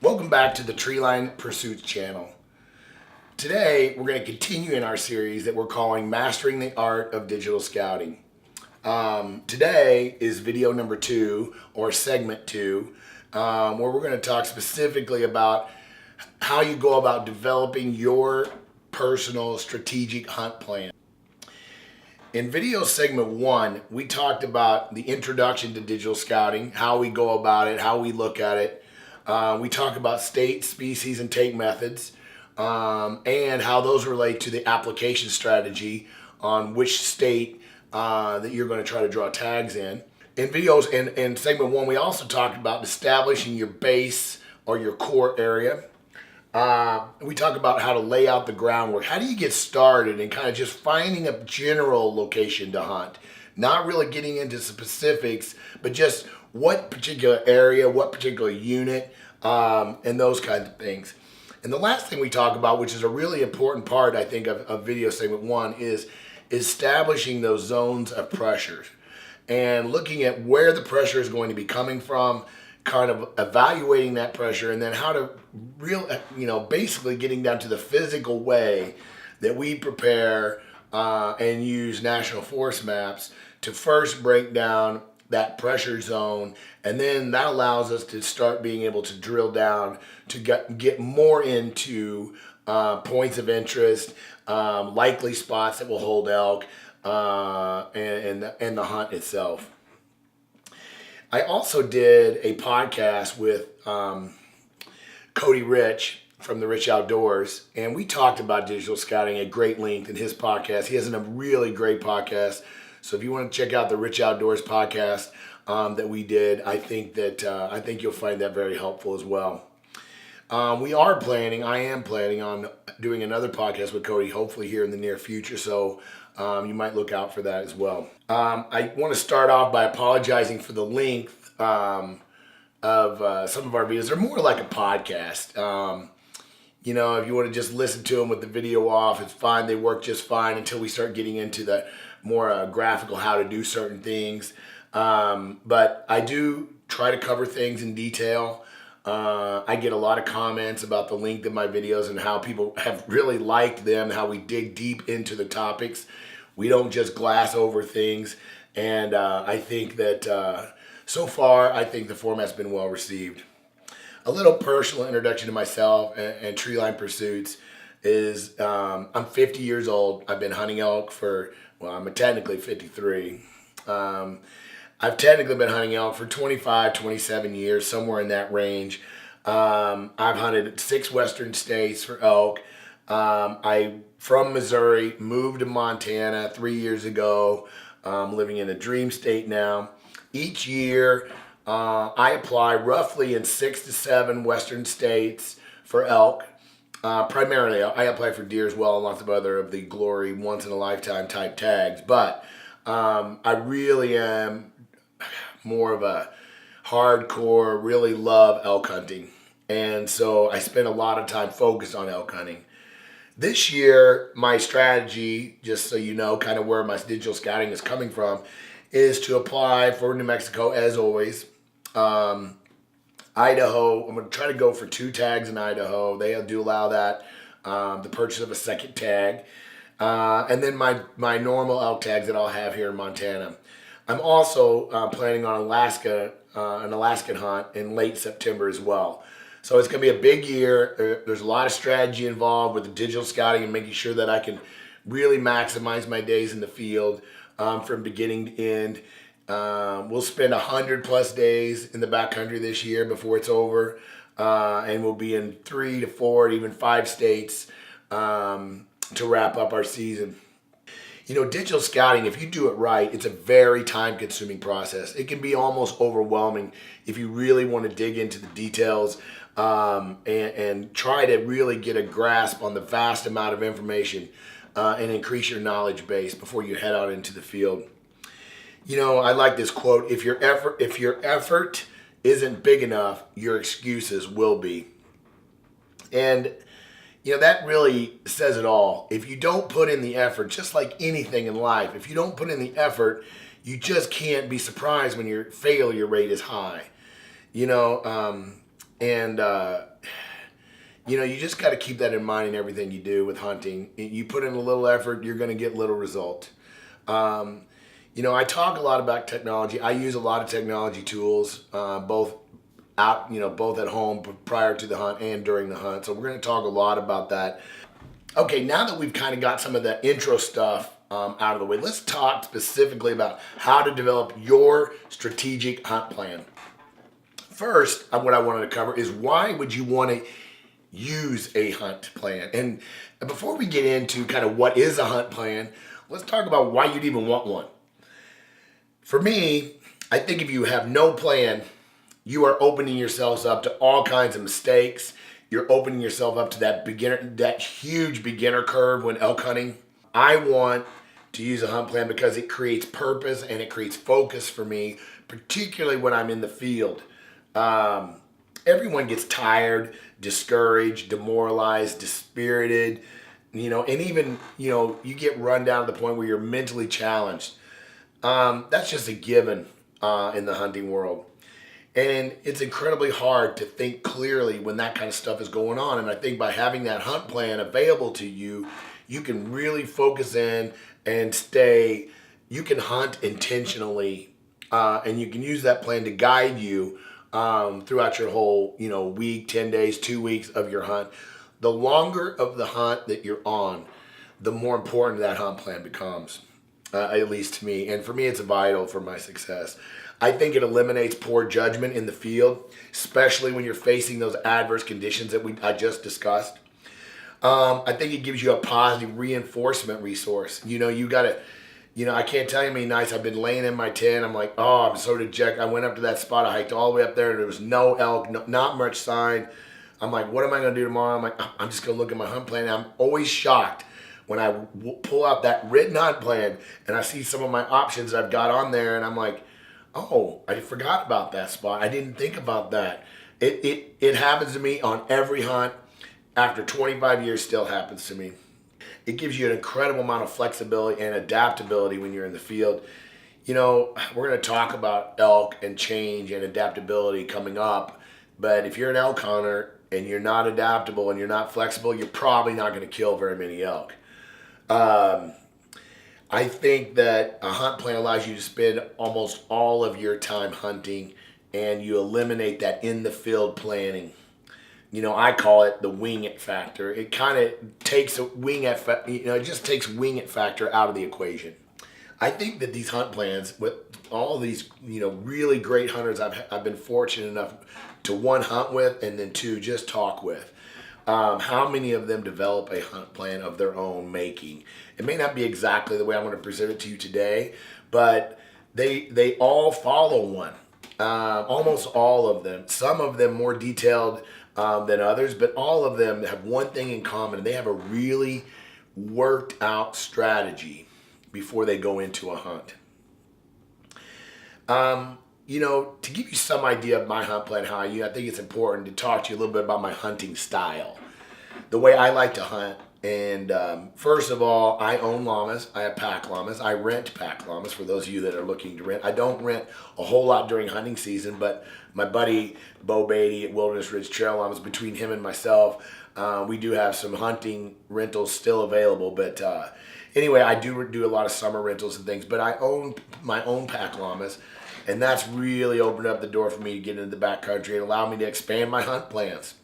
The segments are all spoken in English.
Welcome back to the Treeline Pursuits channel. Today, we're going to continue in our series that we're calling Mastering the Art of Digital Scouting. Today is video number 2, or segment 2, where we're going to talk specifically about how you go about developing your personal strategic hunt plan. In video segment 1, we talked about the introduction to digital scouting, how we go about it, how we look at it. We talk about state, species, and take methods, and how those relate to the application strategy on which state that you're going to try to draw tags in. In segment 1, we also talked about establishing your base or your core area. We talk about how to lay out the groundwork. How do you get started and kind of just finding a general location to hunt? Not really getting into specifics, but just what particular area, what particular unit, and those kinds of things. And the last thing we talk about, which is a really important part, I think, of video segment 1, is establishing those zones of pressure and looking at where the pressure is going to be coming from, kind of evaluating that pressure, and then how to basically getting down to the physical way that we prepare and use national forest maps to first break down that pressure zone, and then that allows us to start being able to drill down to get more into points of interest, likely spots that will hold elk, and the hunt itself. I also did a podcast with Cody Rich from the Rich Outdoors, and we talked about digital scouting at great length in his podcast. He has a really great podcast. So if you want to check out the Rich Outdoors podcast that we did, I think you'll find that very helpful as well. I am planning on doing another podcast with Cody, hopefully here in the near future. So you might look out for that as well. I want to start off by apologizing for the length of some of our videos. They're more like a podcast. If you want to just listen to them with the video off, it's fine. They work just fine until we start getting into the more graphical how to do certain things. But I do try to cover things in detail. I get a lot of comments about the length of my videos and how people have really liked them, how we dig deep into the topics. We don't just glass over things. And I think that so far, I think the format's been well received. A little personal introduction to myself and Treeline Pursuits is I'm 50 years old. I've been hunting elk I'm technically 53. I've technically been hunting elk for 25, 27 years, somewhere in that range. I've hunted 6 western states for elk. I, from Missouri, moved to Montana 3 years ago. I'm living in a dream state now. Each year, I apply roughly in 6 to 7 western states for elk. Primarily, I apply for deer as well, and lots of other of the glory once-in-a-lifetime type tags. But I really am more of a hardcore, really love elk hunting. And so I spend a lot of time focused on elk hunting. This year, my strategy, just so you know kind of where my digital scouting is coming from, is to apply for New Mexico as always. Idaho, I'm going to try to go for 2 tags in Idaho. They do allow that, the purchase of a second tag. And then my normal elk tags that I'll have here in Montana. I'm also planning on an Alaskan hunt in late September as well. So it's going to be a big year. There's a lot of strategy involved with the digital scouting and making sure that I can really maximize my days in the field from beginning to end. We'll spend 100+ days in the backcountry this year before it's over. And we'll be in 3 to 4, even 5 states to wrap up our season. Digital scouting, if you do it right, it's a very time-consuming process. It can be almost overwhelming if you really want to dig into the details and try to really get a grasp on the vast amount of information and increase your knowledge base before you head out into the field. I like this quote: if your effort isn't big enough, your excuses will be. And That really says it all. If you don't put in the effort, just like anything in life, if you don't put in the effort, you just can't be surprised when your failure rate is high. You know, and you just got to keep that in mind in everything you do with hunting. You put in a little effort, you're going to get little result. I talk a lot about technology. I use a lot of technology tools, both both at home prior to the hunt and during the hunt. So we're going to talk a lot about that. Okay, now that we've kind of got some of the intro stuff out of the way, let's talk specifically about how to develop your strategic hunt plan. First, what I wanted to cover is why would you want to use a hunt plan? And before we get into kind of what is a hunt plan, let's talk about why you'd even want one. For me, I think if you have no plan, you are opening yourselves up to all kinds of mistakes. You're opening yourself up to that huge beginner curve when elk hunting. I want to use a hunt plan because it creates purpose and it creates focus for me, particularly when I'm in the field. Everyone gets tired, discouraged, demoralized, dispirited, and even, you get run down to the point where you're mentally challenged. That's just a given in the hunting world. And it's incredibly hard to think clearly when that kind of stuff is going on. And I think by having that hunt plan available to you, you can really focus in and you can hunt intentionally, and you can use that plan to guide you throughout your whole, week, 10 days, 2 weeks of your hunt. The longer of the hunt that you're on, the more important that hunt plan becomes, at least to me. And for me, it's vital for my success. I think it eliminates poor judgment in the field, especially when you're facing those adverse conditions that I just discussed. I think it gives you a positive reinforcement resource. I can't tell you how many nights I've been laying in my tent. I'm like, oh, I'm so dejected. I went up to that spot. I hiked all the way up there, and there was no elk, not much sign. I'm like, what am I going to do tomorrow? I'm like, I'm just going to look at my hunt plan. And I'm always shocked when I pull out that written hunt plan and I see some of my options that I've got on there, and I'm like, oh, I forgot about that spot. I didn't think about that. It happens to me on every hunt. After 25 years, still happens to me. It gives you an incredible amount of flexibility and adaptability when you're in the field. We're going to talk about elk and change and adaptability coming up. But if you're an elk hunter and you're not adaptable and you're not flexible, you're probably not going to kill very many elk. I think that a hunt plan allows you to spend almost all of your time hunting, and you eliminate that in the field planning. I call it the wing it factor. It kind of takes it just takes wing it factor out of the equation. I think that these hunt plans, with all these, really great hunters I've been fortunate enough to one, hunt with, and then two, just talk with. How many of them develop a hunt plan of their own making? It may not be exactly the way I'm going to present it to you today, but they all follow one. Almost all of them. Some of them more detailed than others, but all of them have one thing in common. They have a really worked out strategy before they go into a hunt. To give you some idea of my hunt plan, I think it's important to talk to you a little bit about my hunting style, the way I like to hunt. And first of all, I own llamas. I have pack llamas. I rent pack llamas for those of you that are looking to rent. I don't rent a whole lot during hunting season, but my buddy Bo Beatty at Wilderness Ridge Trail Llamas, between him and myself, we do have some hunting rentals still available. But anyway, I do a lot of summer rentals and things, but I own my own pack llamas. And that's really opened up the door for me to get into the backcountry and allow me to expand my hunt plans.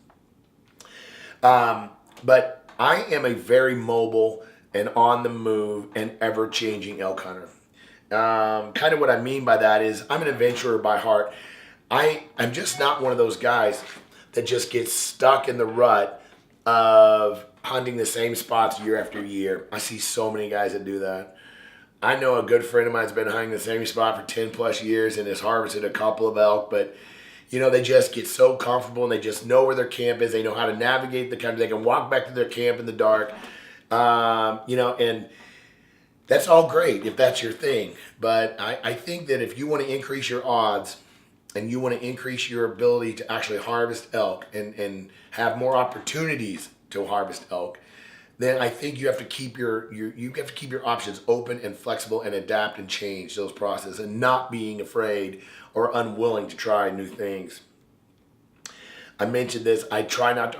But I am a very mobile and on the move and ever-changing elk hunter. Kind of what I mean by that is I'm an adventurer by heart. I'm just not one of those guys that just gets stuck in the rut of hunting the same spots year after year. I see so many guys that do that. I know a good friend of mine's been hunting the same spot for 10 plus years and has harvested a couple of elk, but they just get so comfortable and they just know where their camp is. They know how to navigate the country. They can walk back to their camp in the dark, and that's all great if that's your thing. But I think that if you want to increase your odds and you want to increase your ability to actually harvest elk and have more opportunities to harvest elk, then I think you have to keep your options open and flexible and adapt and change those processes and not being afraid or unwilling to try new things. I mentioned this. I try not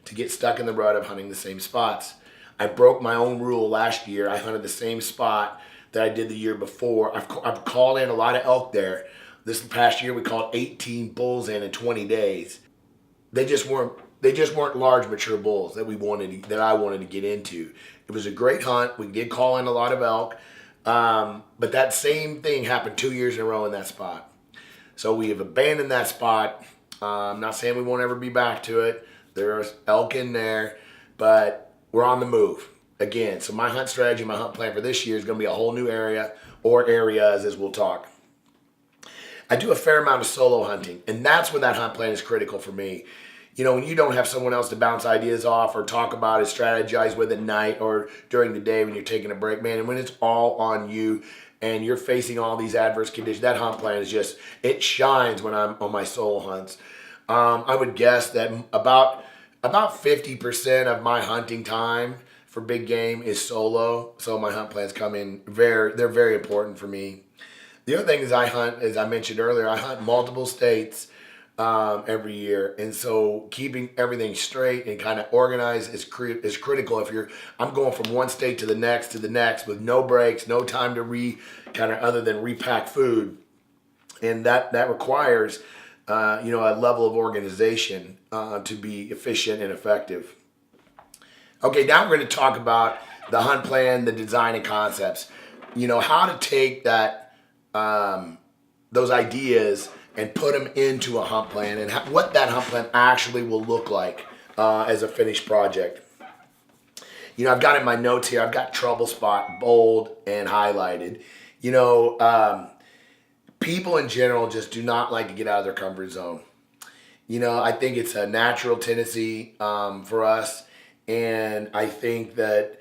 to get stuck in the rut of hunting the same spots. I broke my own rule last year. I hunted the same spot that I did the year before. I've called in a lot of elk there. This past year we called 18 bulls in 20 days. They just weren't large mature bulls that I wanted to get into. It was a great hunt. We did call in a lot of elk, but that same thing happened 2 years in a row in that spot. So we have abandoned that spot. I'm not saying we won't ever be back to it. There's elk in there, but we're on the move again. So my hunt strategy, my hunt plan for this year is going to be a whole new area or areas, as we'll talk. I do a fair amount of solo hunting, and that's when that hunt plan is critical for me. You know, when you don't have someone else to bounce ideas off or talk about it, strategize with at night or during the day when you're taking a break, man, and when it's all on you and you're facing all these adverse conditions, that hunt plan is just, it shines when I'm on my solo hunts. I would guess that about 50% of my hunting time for big game is solo. So my hunt plans come in they're very important for me. The other thing is I hunt, as I mentioned earlier, I hunt multiple states every year, and so keeping everything straight and kind of organized is critical. I'm going from one state to the next with no breaks, no time to other than repack food, and that requires a level of organization to be efficient and effective. Okay, now we're going to talk about the hunt plan, the design and concepts. You know, how to take those ideas and put them into a hunt plan and what that hunt plan actually will look like as a finished project. You know, I've got in my notes here, I've got trouble spot bold and highlighted. You know, people in general just do not like to get out of their comfort zone. You know, I think it's a natural tendency for us, and I think that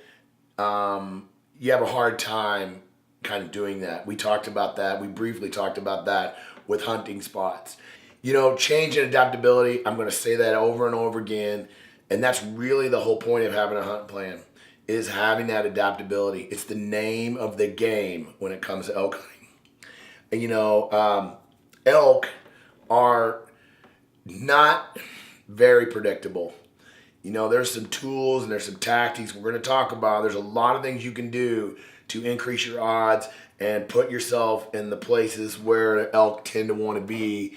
you have a hard time kind of doing that. We talked about that. We briefly talked about that with hunting spots. You know, change and adaptability, I'm going to say that over and over again, and that's really the whole point of having a hunt plan, is having that adaptability. It's the name of the game when it comes to elk hunting. And you know, elk are not very predictable. You know, there's some tools and there's some tactics we're going to talk about. There's a lot of things you can do to increase your odds and put yourself in the places where elk tend to want to be.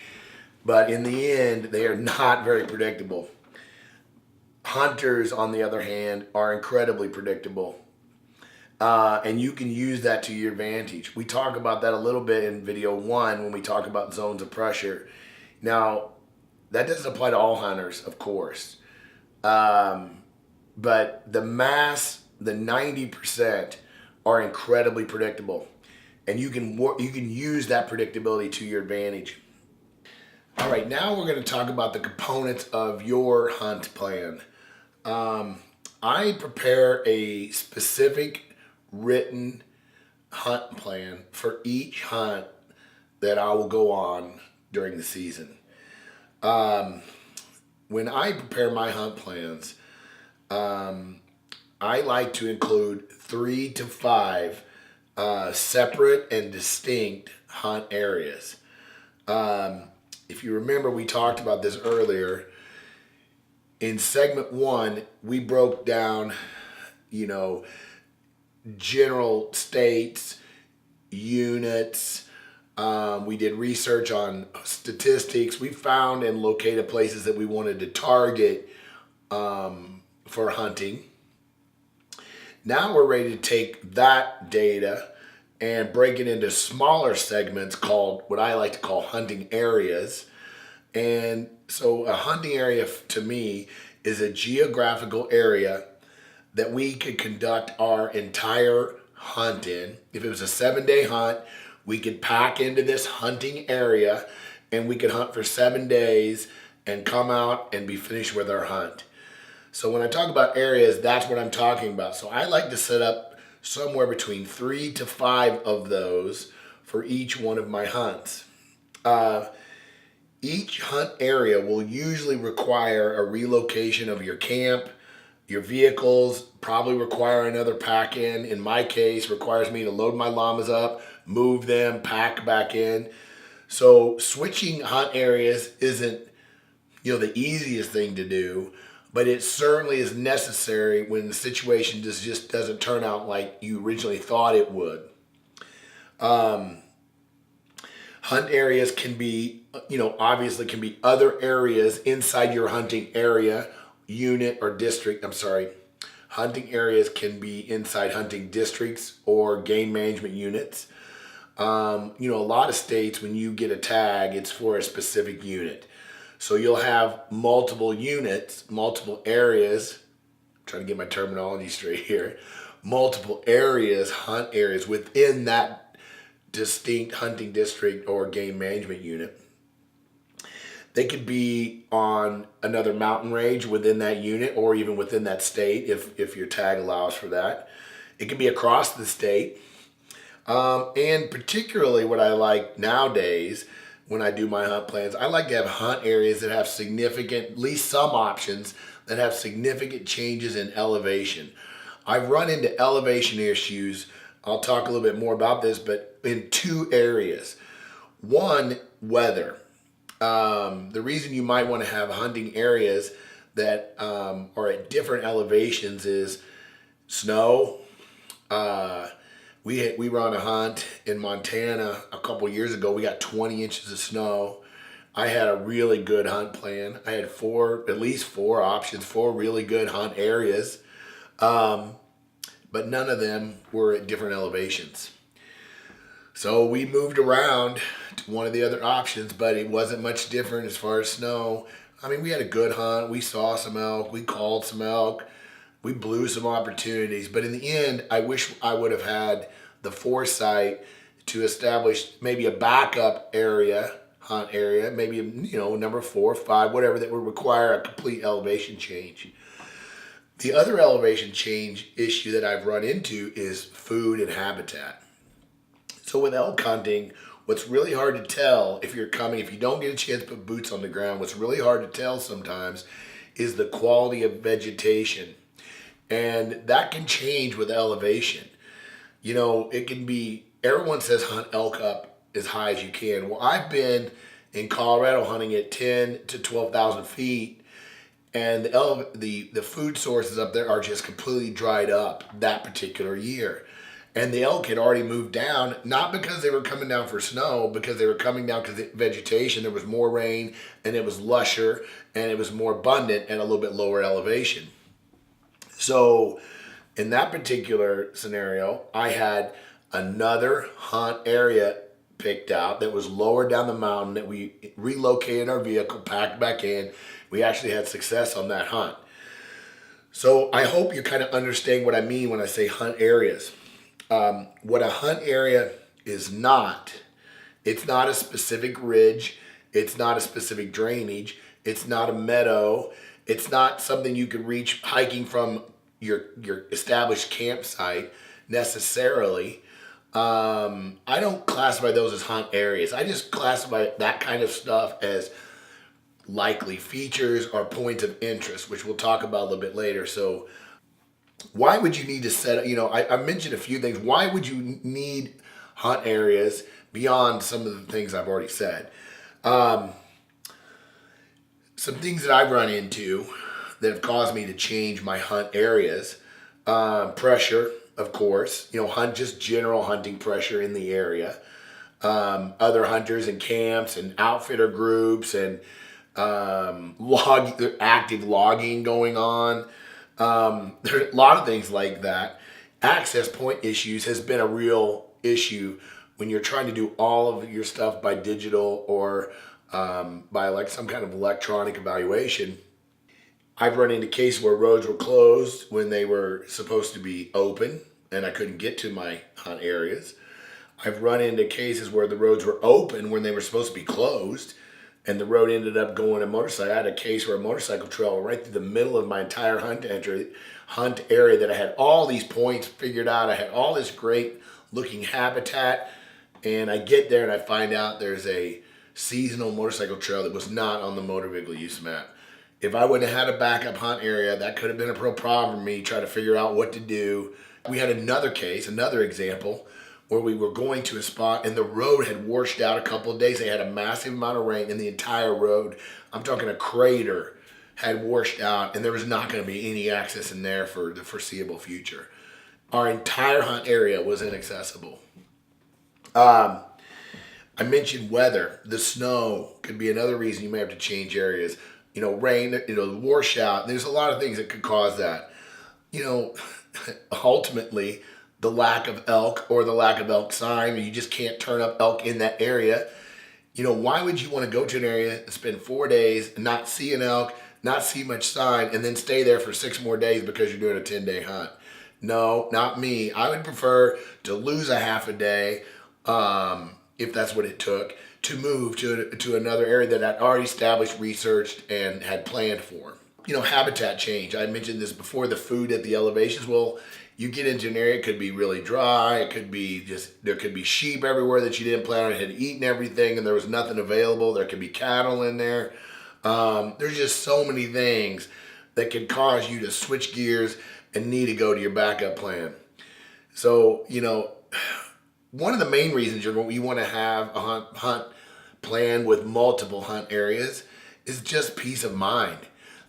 But in the end, they are not very predictable. Hunters, on the other hand, are incredibly predictable. And you can use that to your advantage. We talk about that a little bit in video 1 when we talk about zones of pressure. Now, that doesn't apply to all hunters, of course. But the 90%, are incredibly predictable. And you can use that predictability to your advantage. All right, now we're going to talk about the components of your hunt plan. I prepare a specific written hunt plan for each hunt that I will go on during the season. When I prepare my hunt plans, I like to include 3 to 5 separate and distinct hunt areas. If you remember, we talked about this earlier. In segment 1, we broke down, you know, general states, units. We did research on statistics. We found and located places that we wanted to target for hunting. Now we're ready to take that data and break it into smaller segments called what I like to call hunting areas. And so a hunting area to me is a geographical area that we could conduct our entire hunt in. If it was a 7-day hunt, we could pack into this hunting area and we could hunt for 7 days and come out and be finished with our hunt. So when I talk about areas, that's what I'm talking about. So I like to set up somewhere between 3 to 5 of those for each one of my hunts. Each hunt area will usually require a relocation of your camp, your vehicles, probably require another pack in my case, requires me to load my llamas up, move them, pack back in. So switching hunt areas isn't, the easiest thing to do, but it certainly is necessary when the situation just doesn't turn out like you originally thought it would. Hunt areas can be, obviously can be other areas inside your hunting area, unit, or district. I'm sorry. Hunting areas can be inside hunting districts or game management units. A lot of states, when you get a tag, it's for a specific unit. So you'll have multiple units, multiple areas. I'm trying to get my terminology straight here. Multiple areas, hunt areas within that distinct hunting district or game management unit. They could be on another mountain range within that unit or even within that state if your tag allows for that. It can be across the state. And particularly what I like nowadays when I do my hunt plans, I like to have hunt areas that have significant, at least some options, that have significant changes in elevation. I've run into elevation issues. I'll talk a little bit more about this, but in two areas. One, weather. The reason you might want to have hunting areas that are at different elevations is snow. We were on a hunt in Montana a couple years ago. We got 20 inches of snow. I had a really good hunt plan. I had at least four options, four really good hunt areas. But none of them were at different elevations. So we moved around to one of the other options, but it wasn't much different as far as snow. I mean, we had a good hunt. We saw some elk. We called some elk. We blew some opportunities. But in the end, I wish I would have had the foresight to establish maybe a backup area, hunt area, maybe, number 4 or 5, whatever, that would require a complete elevation change. The other elevation change issue that I've run into is food and habitat. So with elk hunting, what's really hard to tell if you don't get a chance to put boots on the ground, what's really hard to tell sometimes is the quality of vegetation. And that can change with elevation. It can be, everyone says hunt elk up as high as you can. Well, I've been in Colorado hunting at 10 to 12,000 feet. And the food sources up there are just completely dried up that particular year. And the elk had already moved down, not because they were coming down for snow, because they were coming down because the vegetation, there was more rain, and it was lusher, and it was more abundant at a little bit lower elevation. So in that particular scenario, I had another hunt area picked out that was lower down the mountain that we relocated our vehicle, packed back in. We actually had success on that hunt. So I hope you kind of understand what I mean when I say hunt areas. What a hunt area is not, it's not a specific ridge. It's not a specific drainage. It's not a meadow. It's not something you could reach hiking from your established campsite necessarily. I don't classify those as hunt areas. I just classify that kind of stuff as likely features or points of interest, which we'll talk about a little bit later. So why would you need to set up, I mentioned a few things. Why would you need hunt areas beyond some of the things I've already said? Some things that I've run into that have caused me to change my hunt areas. Pressure, of course, just general hunting pressure in the area. Other hunters and camps and outfitter groups and active logging going on. There are a lot of things like that. Access point issues has been a real issue when you're trying to do all of your stuff by digital or by like some kind of electronic evaluation. I've run into cases where roads were closed when they were supposed to be open and I couldn't get to my hunt areas. I've run into cases where the roads were open when they were supposed to be closed and the road ended up going a motorcycle. I had a case where a motorcycle trail right through the middle of my entire hunt area that I had all these points figured out. I had all this great looking habitat and I get there and I find out there's a seasonal motorcycle trail that was not on the motor vehicle use map. If I wouldn't have had a backup hunt area, that could have been a real problem for me trying to figure out what to do. We had another case, another example, where we were going to a spot and the road had washed out a couple of days. They had a massive amount of rain and the entire road, I'm talking a crater, had washed out, and there was not going to be any access in there for the foreseeable future. Our entire hunt area was inaccessible. I mentioned weather. The snow could be another reason you may have to change areas. Rain, wash out. There's a lot of things that could cause that. Ultimately, the lack of elk or the lack of elk sign, or you just can't turn up elk in that area. Why would you want to go to an area and spend 4 days and not see an elk, not see much sign, and then stay there for 6 more days because you're doing a 10-day hunt? No, not me. I would prefer to lose a half a day, if that's what it took, to move to another area that I'd already established, researched, and had planned for. Habitat change. I mentioned this before, the food at the elevations. Well, you get into an area, it could be really dry. It could be there could be sheep everywhere that you didn't plan on, had eaten everything and there was nothing available. There could be cattle in there. There's just so many things that could cause you to switch gears and need to go to your backup plan. So, one of the main reasons you want to have a hunt plan with multiple hunt areas is just peace of mind.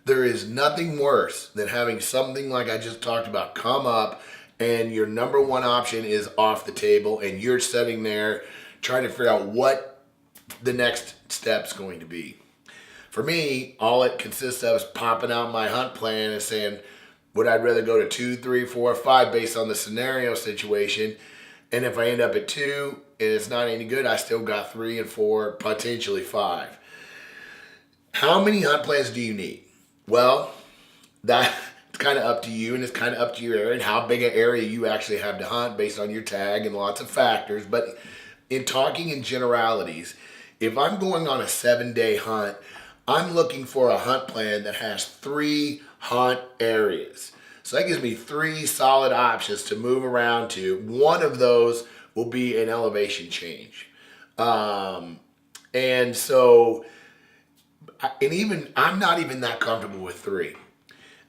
There is nothing worse than having something like I just talked about come up and your number one option is off the table and you're sitting there trying to figure out what the next step's going to be. For me, all it consists of is popping out my hunt plan and saying, would I rather go to 2, 3, 4, 5 based on the scenario situation? And if I end up at 2 and it's not any good, I still got 3 and 4, potentially 5. How many hunt plans do you need? Well, that's kind of up to you, and it's kind of up to your area and how big an area you actually have to hunt based on your tag and lots of factors. But in talking in generalities, if I'm going on a 7-day hunt, I'm looking for a hunt plan that has 3 hunt areas. So that gives me 3 solid options to move around to. One of those will be an elevation change. I'm not even that comfortable with 3.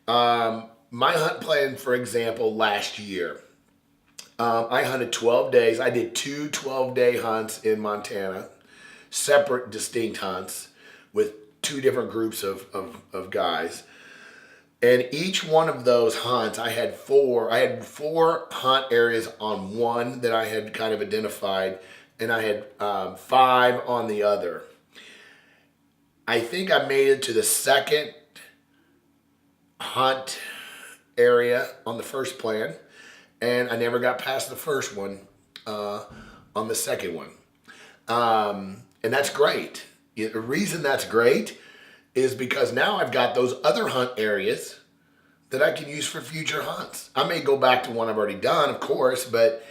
My hunt plan, for example, last year, I hunted 12 days. I did 2 12-day hunts in Montana, separate, distinct hunts with 2 different groups of guys. And each one of those hunts, I had 4 hunt areas on one that I had kind of identified, and I had 5 on the other. I think I made it to the second hunt area on the first plan, and I never got past the first one on the second one. And that's great. The reason that's great is because now I've got those other hunt areas that I can use for future hunts. I may go back to one I've already done, of course, but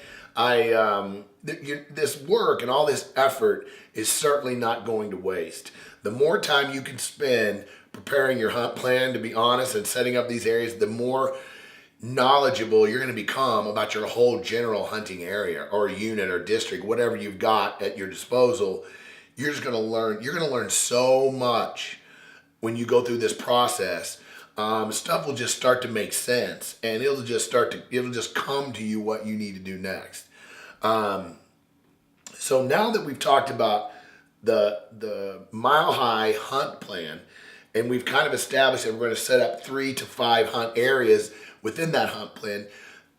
this work and all this effort is certainly not going to waste. The more time you can spend preparing your hunt plan, to be honest, and setting up these areas, the more knowledgeable you're going to become about your whole general hunting area or unit or district, whatever you've got at your disposal. You're going to learn so much when you go through this process. Stuff will just start to make sense, and it'll just come to you what you need to do next. So now that we've talked about the Mile High hunt plan, and we've kind of established that we're going to set up 3 to 5 hunt areas within that hunt plan,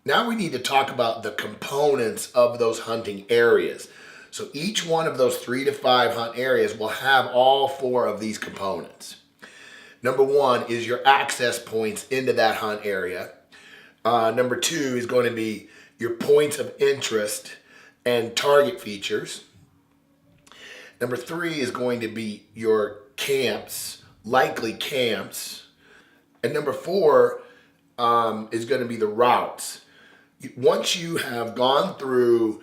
now we need to talk about the components of those hunting areas. So each one of those 3 to 5 hunt areas will have all 4 of these components. Number 1 is your access points into that hunt area. Number 2 is going to be your points of interest and target features. Number 3 is going to be your camps, likely camps. And number 4 is going to be the routes. Once you have gone through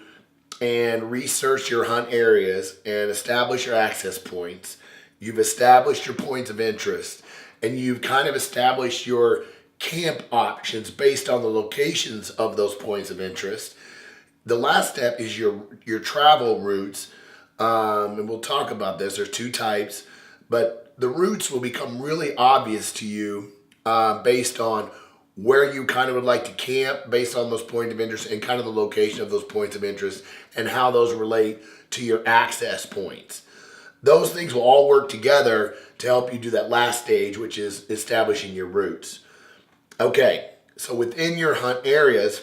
and researched your hunt areas and established your access points, you've established your points of interest, and you've kind of established your camp options based on the locations of those points of interest. The last step is your travel routes And we'll talk about this. There's two types, but the routes will become really obvious to you based on where you kind of would like to camp, based on those points of interest and kind of the location of those points of interest and how those relate to your access points. Those things will all work together to help you do that last stage, which is establishing your routes. Okay, so within your hunt areas,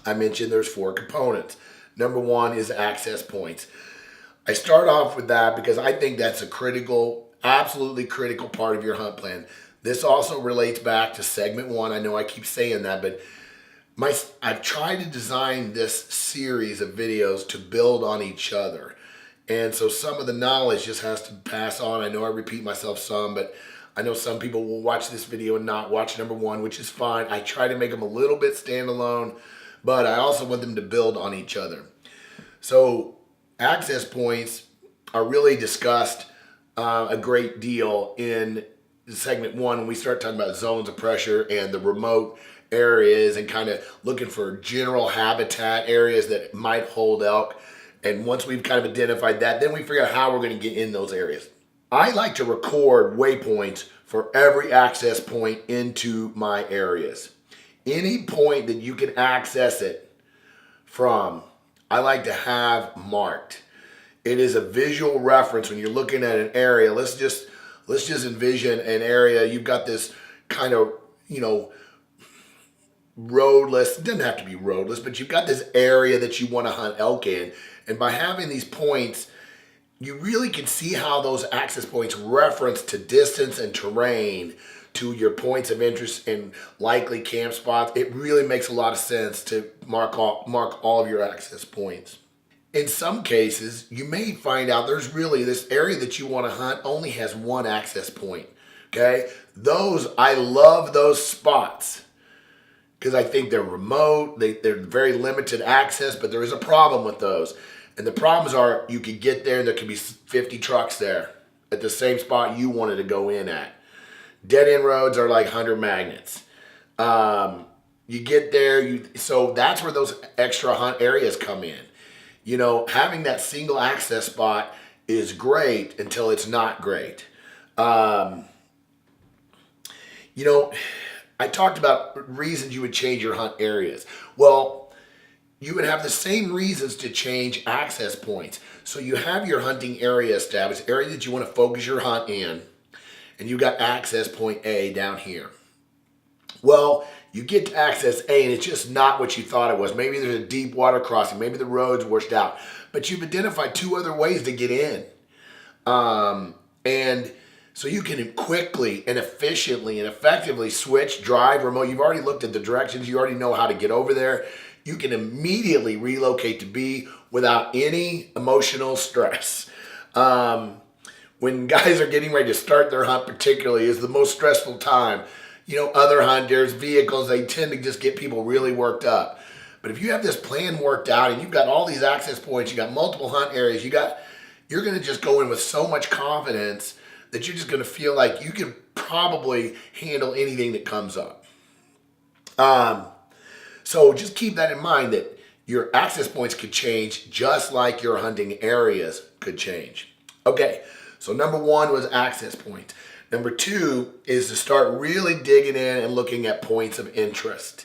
I mentioned there's 4 components. Number 1 is access points. I start off with that because I think that's a critical, absolutely critical part of your hunt plan. This also relates back to segment 1. I know I keep saying that, but I've tried to design this series of videos to build on each other. And so some of the knowledge just has to pass on. I know I repeat myself some, but I know some people will watch this video and not watch number 1, which is fine. I try to make them a little bit standalone, but I also want them to build on each other. So access points are really discussed a great deal in segment 1 when we start talking about zones of pressure and the remote areas and kind of looking for general habitat areas that might hold elk. And once we've kind of identified that, then we figure out how we're going to get in those areas. I like to record waypoints for every access point into my areas. Any point that you can access it from, I like to have marked. It is a visual reference when you're looking at an area. Let's just envision an area. You've got this kind of, roadless, it doesn't have to be roadless, but you've got this area that you want to hunt elk in. And by having these points, you really can see how those access points reference to distance and terrain to your points of interest and likely camp spots. It really makes a lot of sense to mark all of your access points. In some cases, you may find out there's really this area that you want to hunt only has 1 access point. Okay? I love those spots because I think they're remote, they're very limited access, but there is a problem with those. And the problems are you could get there and there could be 50 trucks there at the same spot you wanted to go in at. Dead end roads are like 100 magnets. You get there, so that's where those extra hunt areas come in. Having that single access spot is great until it's not great. I talked about reasons you would change your hunt areas. Well, you would have the same reasons to change access points. So you have your hunting area established, area that you want to focus your hunt in, and you got access point A down here. Well, you get to access A and it's just not what you thought it was. Maybe there's a deep water crossing, maybe the road's washed out, but you've identified 2 other ways to get in. And so you can quickly and efficiently and effectively switch, drive, remote. You've already looked at the directions. You already know how to get over there. You can immediately relocate to B without any emotional stress. When guys are getting ready to start their hunt particularly is the most stressful time. Other hunters, vehicles, they tend to just get people really worked up. But if you have this plan worked out and you've got all these access points, you got multiple hunt areas, you're going to just go in with so much confidence that you're just going to feel like you can probably handle anything that comes up. So just keep that in mind that your access points could change just like your hunting areas could change. Okay, so number 1 was access points. Number 2 is to start really digging in and looking at points of interest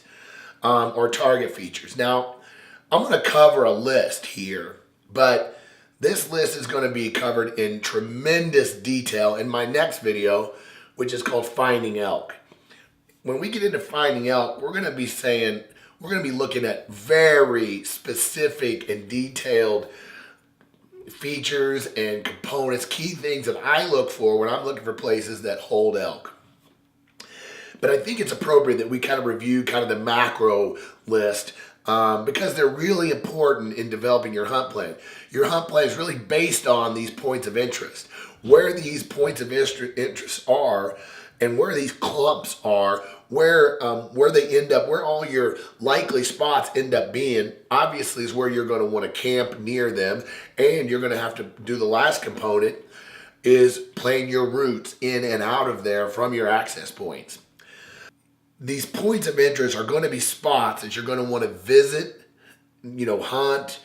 or target features. Now, I'm going to cover a list here, but this list is going to be covered in tremendous detail in my next video, which is called Finding Elk. When we get into finding elk, we're going to be looking at very specific and detailed features and components, key things that I look for when I'm looking for places that hold elk. But I think it's appropriate that we kind of review kind of the macro list because they're really important in developing your hunt plan. Your hunt plan is really based on these points of interest. Where these points of interest are and where these clumps are, where they end up, where all your likely spots end up being, obviously is where you're going to want to camp near them, and you're going to have to do the last component is plan your routes in and out of there from your access points. These points of interest are going to be spots that you're going to want to visit, hunt,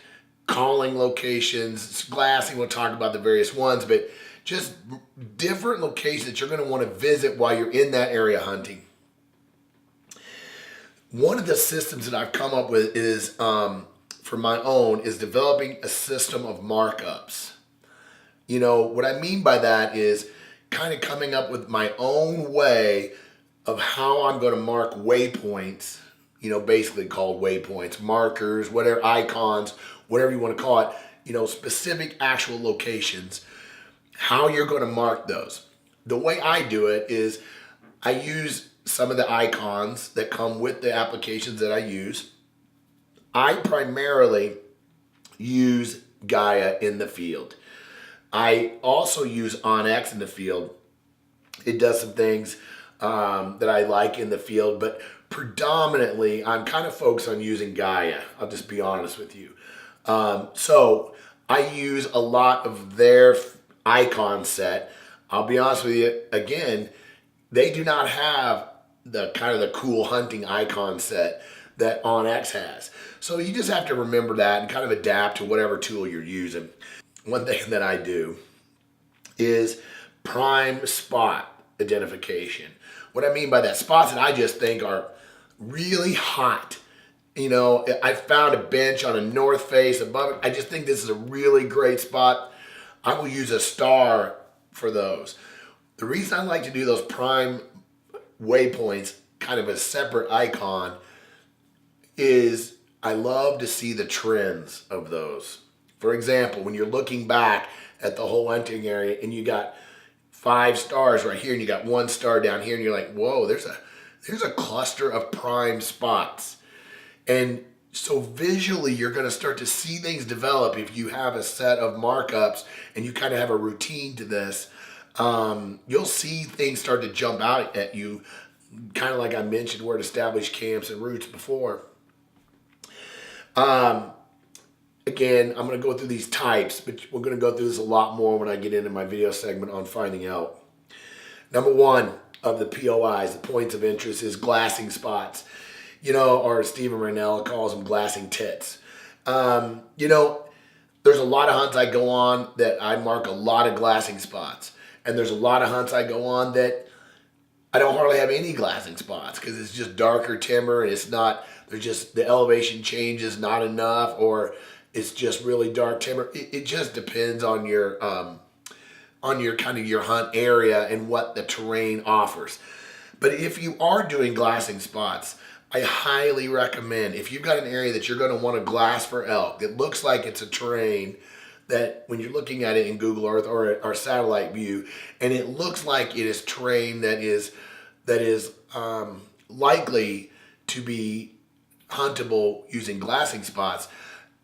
call spotting locations, glassing, we'll talk about the various ones, but just different locations that you're going to want to visit while you're in that area hunting. One of the systems that I've come up with is, for my own, is developing a system of markups. You know, what I mean by that is kind of coming up with my own way of how I'm going to mark waypoints, you know, basically called waypoints, markers, whatever, icons, whatever you want to call it, you know, specific actual locations, how you're going to mark those. The way I do it is I use some of the icons that come with the applications that I use. I primarily use Gaia in the field. I also use Onyx in the field. It does some things that I like in the field, but predominantly I'm kind of focused on using Gaia. I'll just be honest with you. So I use a lot of their icon set. I'll be honest with you, again, they do not have the kind of the cool hunting icon set that Onyx has. So you just have to remember that and kind of adapt to whatever tool you're using. One thing that I do is prime spot identification. What I mean by that, spots that I just think are really hot. You know, I found a bench on a north face above it. I just think this is a really great spot. I will use a star for those. The reason I like to do those prime waypoints, kind of a separate icon, is I love to see the trends of those. For example, when you're looking back at the whole hunting area and you got 5 stars right here and you got 1 star down here and you're like, whoa, there's a cluster of prime spots. And so visually you're going to start to see things develop if you have a set of markups and you kind of have a routine to this. You'll see things start to jump out at you, kind of like I mentioned where it established camps and routes before. Again, I'm going to go through these types, but we're going to go through this a lot more when I get into my video segment on finding out. Number 1 of the POIs, the points of interest, is glassing spots. You know, or Stephen Raynell calls them glassing tits. You know, there's a lot of hunts I go on that I mark a lot of glassing spots. And there's a lot of hunts I go on that I don't hardly have any glassing spots because it's just darker timber and it's not, there's just, the elevation change is not enough, or it's just really dark timber. It just depends on your kind of your hunt area and what the terrain offers. But if you are doing glassing spots, I highly recommend, if you've got an area that you're going to want to glass for elk, that looks like it's a terrain that when you're looking at it in Google Earth or satellite view, and it looks like it is terrain that is likely to be huntable using glassing spots,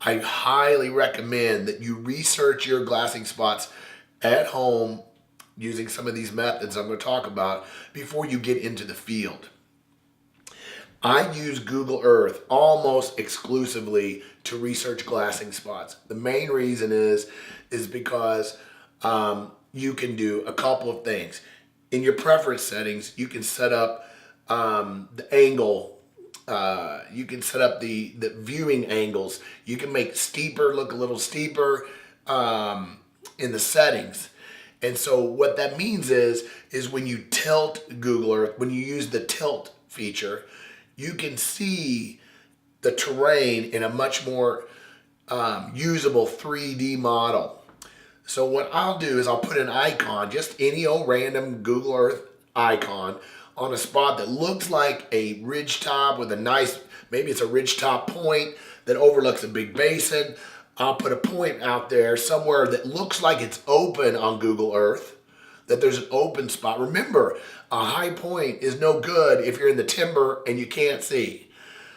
I highly recommend that you research your glassing spots at home using some of these methods I'm going to talk about before you get into the field. I use Google Earth almost exclusively to research glassing spots. The main reason is because you can do a couple of things. In your preference settings, you can set up the angle. You can set up the viewing angles. You can make steeper look a little steeper in the settings. And so what that means is when you tilt Google Earth, when you use the tilt feature, you can see the terrain in a much more usable 3D model. So what I'll do is I'll put an icon, just any old random Google Earth icon, on a spot that looks like a ridge top with a nice, maybe it's a ridge top point that overlooks a big basin. I'll put a point out there somewhere that looks like it's open on Google Earth, that there's an open spot. Remember, a high point is no good if you're in the timber and you can't see.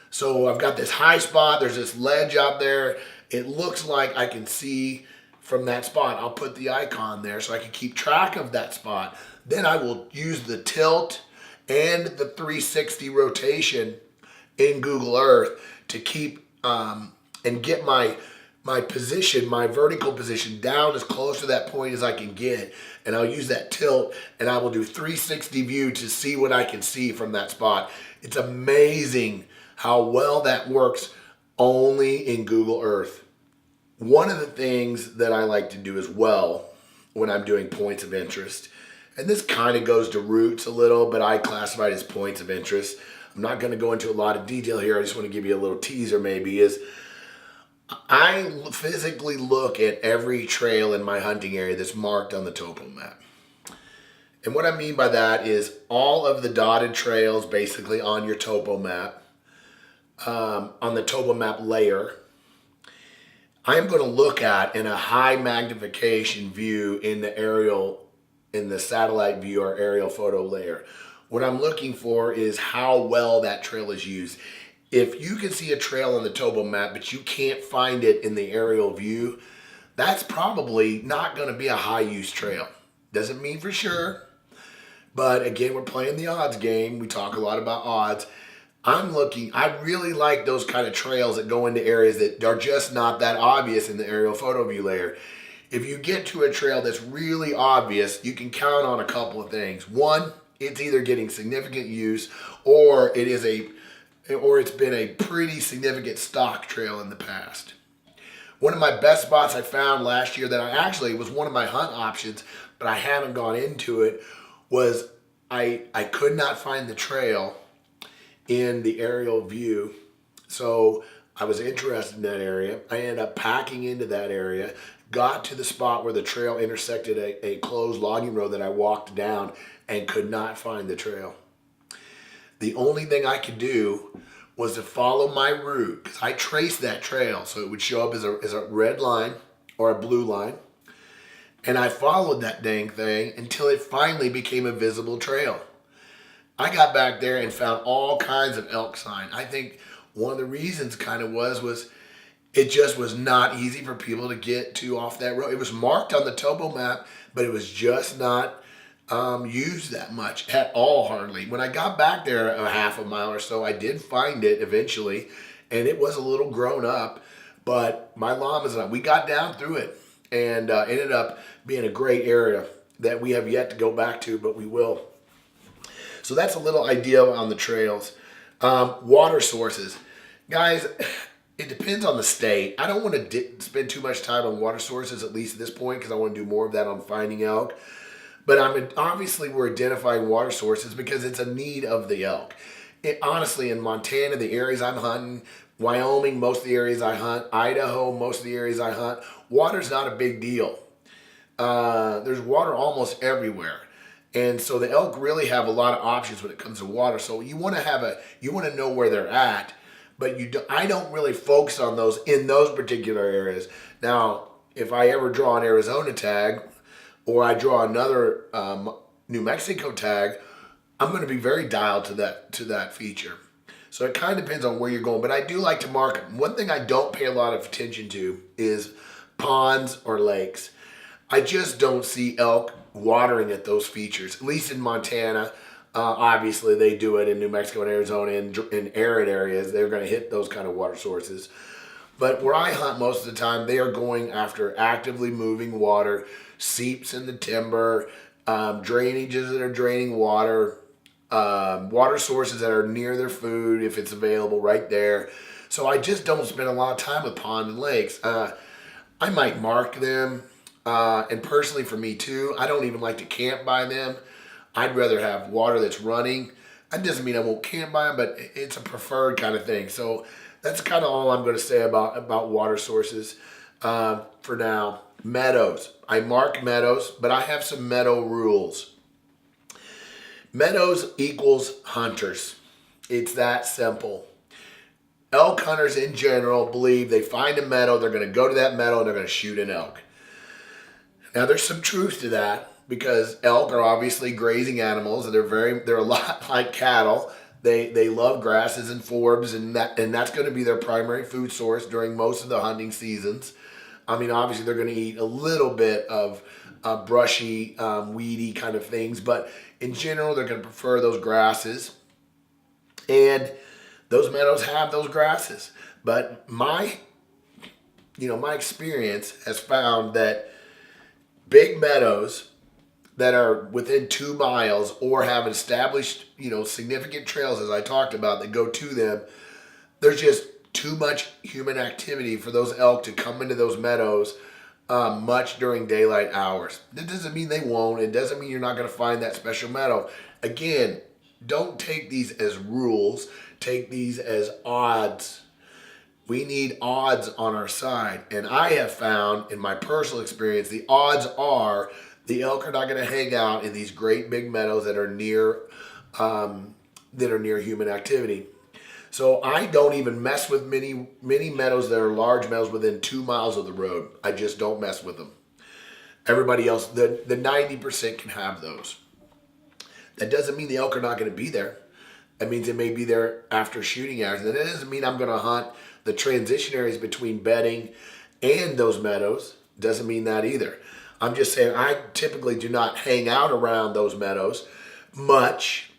So I've got this high spot, there's this ledge out there. It looks like I can see from that spot. I'll put the icon there so I can keep track of that spot. Then I will use the tilt and the 360 rotation in Google Earth to keep and get my position, my vertical position down as close to that point as I can get. And I'll use that tilt and I will do 360 view to see what I can see from that spot. It's amazing how well that works only in Google Earth. One of the things that I like to do as well when I'm doing points of interest, and this kind of goes to roots a little, but I classify it as points of interest. I'm not going to go into a lot of detail here. I just want to give you a little teaser maybe, is I physically look at every trail in my hunting area that's marked on the topo map. And what I mean by that is all of the dotted trails basically on your topo map, on the topo map layer, I'm going to look at in a high magnification view in the satellite view or aerial photo layer. What I'm looking for is how well that trail is used. If you can see a trail on the topo map, but you can't find it in the aerial view, that's probably not going to be a high use trail. Doesn't mean for sure, but again, we're playing the odds game. We talk a lot about odds. I really like those kind of trails that go into areas that are just not that obvious in the aerial photo view layer. If you get to a trail that's really obvious, you can count on a couple of things. One, it's either getting significant use or it's been a pretty significant stock trail in the past. One of my best spots I found last year that was one of my hunt options, but I haven't gone into it, was I could not find the trail in the aerial view. So I was interested in that area. I ended up packing into that area, got to the spot where the trail intersected a closed logging road that I walked down and could not find the trail. The only thing I could do was to follow my route, because I traced that trail. So it would show up as a red line or a blue line. And I followed that dang thing until it finally became a visible trail. I got back there and found all kinds of elk sign. I think one of the reasons kind of was it just was not easy for people to get to off that road. It was marked on the topo map, but it was just not used that much at all, hardly. When I got back there a half a mile or so, I did find it eventually, and it was a little grown up, but my llamas and I, we got down through it and ended up being a great area that we have yet to go back to, but we will. So that's a little idea on the trails. Water sources. Guys, it depends on the state. I don't want to spend too much time on water sources, at least at this point, because I want to do more of that on finding elk. But obviously we're identifying water sources because it's a need of the elk. Honestly, in Montana, the areas I'm hunting, Wyoming, most of the areas I hunt, Idaho, most of the areas I hunt, water's not a big deal. There's water almost everywhere. And so the elk really have a lot of options when it comes to water. So you want to know where they're at, but I don't really focus on those in those particular areas. Now, if I ever draw an Arizona tag or I draw another New Mexico tag, I'm going to be very dialed to that feature. So it kind of depends on where you're going, but I do like to mark them. One thing I don't pay a lot of attention to is ponds or lakes. I just don't see elk watering at those features, at least in Montana. Obviously, they do it in New Mexico and Arizona in arid areas. They're going to hit those kind of water sources. But where I hunt most of the time, they are going after actively moving water, seeps in the timber, drainages that are draining water, water sources that are near their food if it's available right there. So I just don't spend a lot of time with ponds and lakes. I might mark them. And personally for me too, I don't even like to camp by them. I'd rather have water that's running. That doesn't mean I won't camp by them, but it's a preferred kind of thing. So that's kind of all I'm going to say about water sources for now. Meadows. I mark meadows, but I have some meadow rules. Meadows equals hunters. It's that simple. Elk hunters in general believe they find a meadow, they're going to go to that meadow and they're going to shoot an elk. Now there's some truth to that because elk are obviously grazing animals and they're a lot like cattle. They love grasses and forbs and that's going to be their primary food source during most of the hunting seasons. I mean, obviously they're going to eat a little bit of brushy, weedy kind of things, but in general they're going to prefer those grasses. And those meadows have those grasses. But my experience has found that big meadows that are within 2 miles or have established, significant trails, as I talked about, that go to them, there's just too much human activity for those elk to come into those meadows much during daylight hours. That doesn't mean they won't. It doesn't mean you're not going to find that special meadow. Again, don't take these as rules. Take these as odds. We need odds on our side. And I have found in my personal experience, the odds are the elk are not going to hang out in these great big meadows that are near human activity. So I don't even mess with many meadows that are large meadows within 2 miles of the road. I just don't mess with them. Everybody else, the 90% can have those. That doesn't mean the elk are not going to be there. That means it may be there after shooting hours. That doesn't mean I'm going to hunt the transition areas between bedding and those meadows. Doesn't mean that either. I'm just saying I typically do not hang out around those meadows much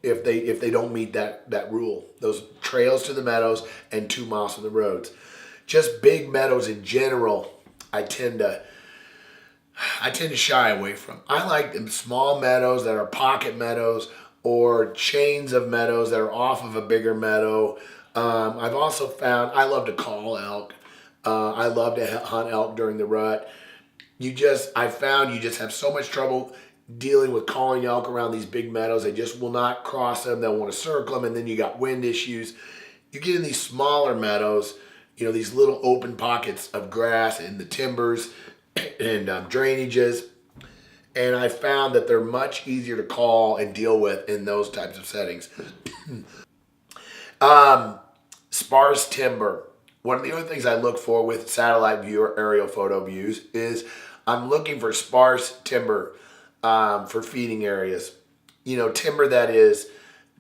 if they don't meet that rule. Those trails to the meadows and 2 miles from the roads. Just big meadows in general, I tend to shy away from. I like them small meadows that are pocket meadows or chains of meadows that are off of a bigger meadow. I've also found I love to call elk. I love to hunt elk during the rut. I found you just have so much trouble dealing with calling elk around these big meadows. They just will not cross them. They'll want to circle them, and then you got wind issues. You get in these smaller meadows, these little open pockets of grass in the timbers and drainages. And I found that they're much easier to call and deal with in those types of settings. Sparse timber. One of the other things I look for with satellite view or aerial photo views is I'm looking for sparse timber for feeding areas. Timber that is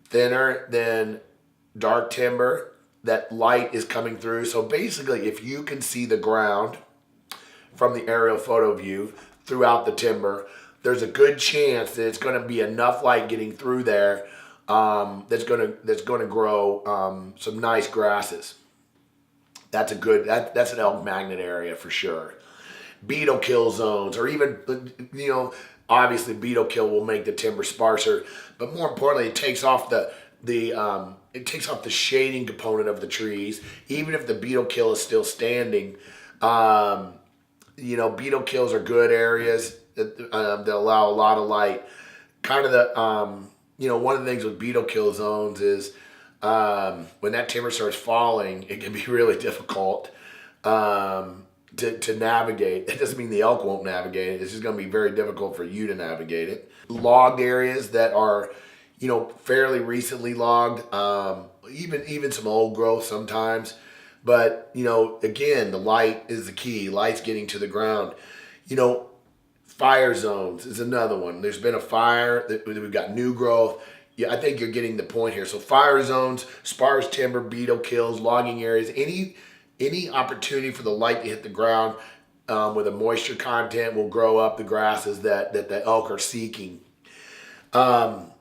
thinner than dark timber, that light is coming through. So basically, if you can see the ground from the aerial photo view throughout the timber, there's a good chance that it's going to be enough light getting through there that's going to grow some nice grasses. That's an elk magnet area for sure. Beetle kill zones, or even obviously beetle kill will make the timber sparser, but more importantly, it takes off the shading component of the trees. Even if the beetle kill is still standing, beetle kills are good areas that allow a lot of light. Kind of one of the things with beetle kill zones is when that timber starts falling, it can be really difficult to navigate. That doesn't mean the elk won't navigate it. It's just going to be very difficult for you to navigate it. Logged areas that are, fairly recently logged, even some old growth sometimes. But, again, the light is the key. Light's getting to the ground. Fire zones is another one. There's been a fire, we've got new growth. Yeah, I think you're getting the point here. So fire zones, sparse timber, beetle kills, logging areas, any opportunity for the light to hit the ground with a moisture content will grow up the grasses that the elk are seeking. One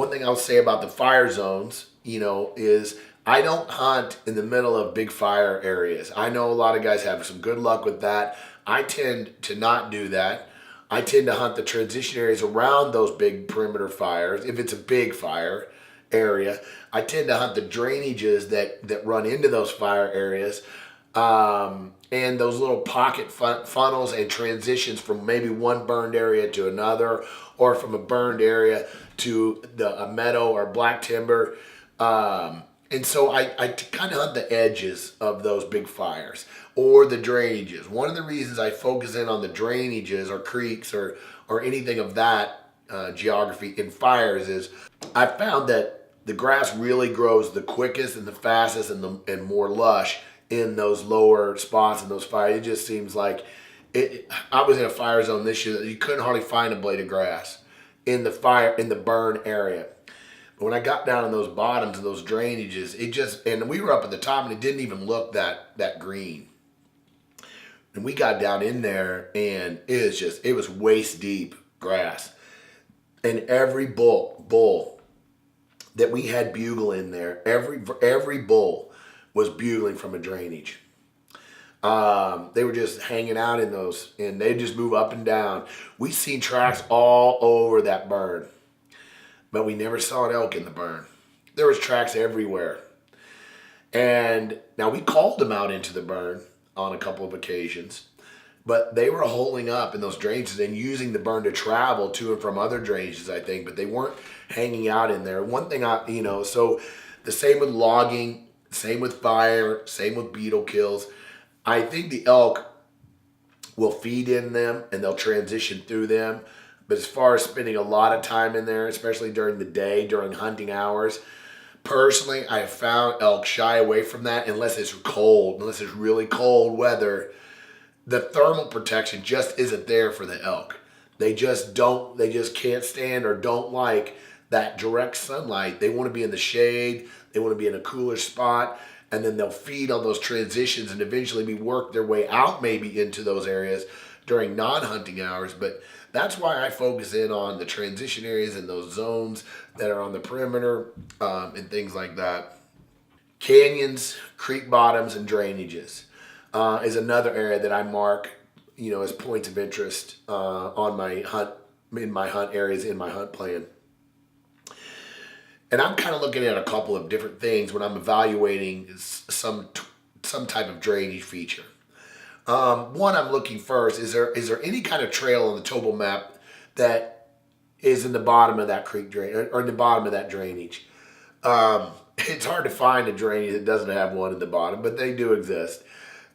thing I'll say about the fire zones, is I don't hunt in the middle of big fire areas. I know a lot of guys have some good luck with that. I tend to not do that. I tend to hunt the transition areas around those big perimeter fires. If it's a big fire area, I tend to hunt the drainages that run into those fire areas, and those little pocket funnels and transitions from maybe one burned area to another, or from a burned area to a meadow or black timber. And so I kind of hunt the edges of those big fires or the drainages. One of the reasons I focus in on the drainages or creeks or anything of that geography in fires is I found that the grass really grows the quickest and the fastest and more lush in those lower spots in those fires. It just seems like I was in a fire zone this year that you couldn't hardly find a blade of grass in the burn area. But when I got down in those bottoms and those drainages, and we were up at the top and it didn't even look that green. And we got down in there and it was waist deep grass. And every bull that we had bugle in there, every bull was bugling from a drainage. They were just hanging out in those, and they just move up and down. We seen tracks all over that burn, but we never saw an elk in the burn. there was tracks everywhere. And now we called them out into the burn on a couple of occasions, but they were holding up in those drainages and using the burn to travel to and from other drainages, I think, but they weren't hanging out in there. One thing so the same with logging, same with fire, same with beetle kills. I think the elk will feed in them and they'll transition through them. But as far as spending a lot of time in there, especially during the day, during hunting hours, personally, I have found elk shy away from that unless it's cold, unless it's really cold weather. The thermal protection just isn't there for the elk. They just can't stand or don't like that direct sunlight. They want to be in the shade. They want to be in a cooler spot. And then they'll feed on those transitions and eventually work their way out maybe into those areas during non-hunting hours. But that's why I focus in on the transition areas and those zones that are on the perimeter and things like that. Canyons, creek bottoms, and drainages is another area that I mark, as points of interest on my hunt, in my hunt areas, in my hunt plan. And I'm kind of looking at a couple of different things when I'm evaluating some type of drainage feature. One, I'm looking first, is there any kind of trail on the topo map that is in the bottom of that creek drain or in the bottom of that drainage? It's hard to find a drainage that doesn't have one in the bottom, but they do exist.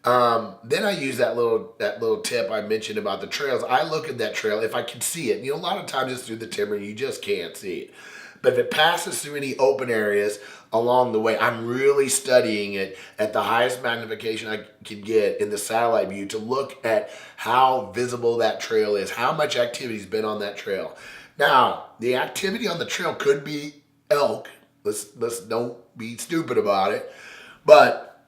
Then I use that little tip I mentioned about the trails. I look at that trail if I can see it. A lot of times it's through the timber, you just can't see it. But if it passes through any open areas along the way, I'm really studying it at the highest magnification I can get in the satellite view to look at how visible that trail is, how much activity's been on that trail. Now, the activity on the trail could be elk. Let's don't be stupid about it. But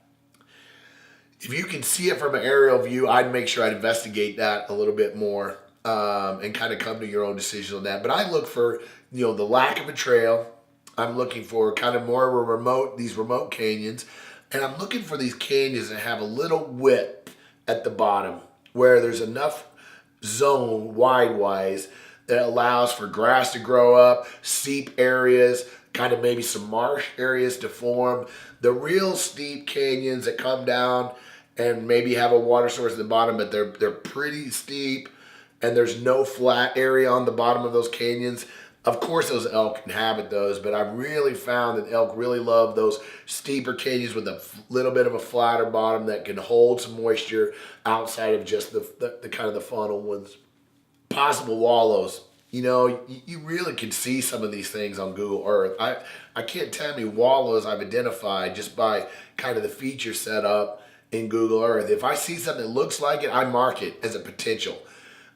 if you can see it from an aerial view, I'd make sure I'd investigate that a little bit more and kind of come to your own decision on that. But I look for the lack of a trail. I'm looking for kind of more of these remote canyons. And I'm looking for these canyons that have a little width at the bottom where there's enough zone wide-wise that allows for grass to grow up, steep areas, kind of maybe some marsh areas to form. The real steep canyons that come down and maybe have a water source at the bottom, but they're pretty steep and there's no flat area on the bottom of those canyons. Of course, those elk inhabit those, but I've really found that elk really love those steeper canyons with a little bit of a flatter bottom that can hold some moisture outside of just the kind of the funnel ones. Possible wallows. You really can see some of these things on Google Earth. I can't tell you wallows I've identified just by kind of the feature set up in Google Earth. If I see something that looks like it, I mark it as a potential.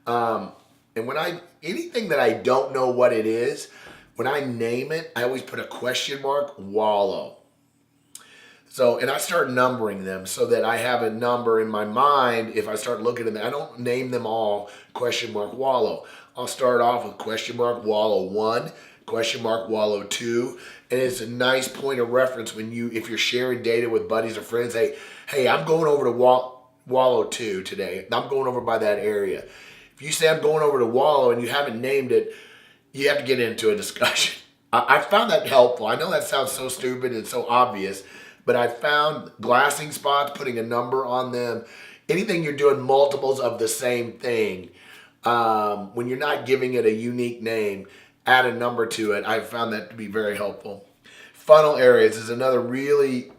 And when anything that I don't know what it is, when I name it, I always put a question mark, wallow. So, and I start numbering them so that I have a number in my mind. If I start looking at them, I don't name them all question mark wallow. I'll start off with question mark wallow 1, question mark wallow 2. And it's a nice point of reference if you're sharing data with buddies or friends, hey, I'm going over to wallow 2 today. I'm going over by that area. If you say I'm going over to wallow and you haven't named it, you have to get into a discussion. I found that helpful. I know that sounds so stupid and so obvious, but I found glassing spots, putting a number on them, anything you're doing multiples of the same thing, when you're not giving it a unique name, add a number to it. I found that to be very helpful. Funnel areas is another really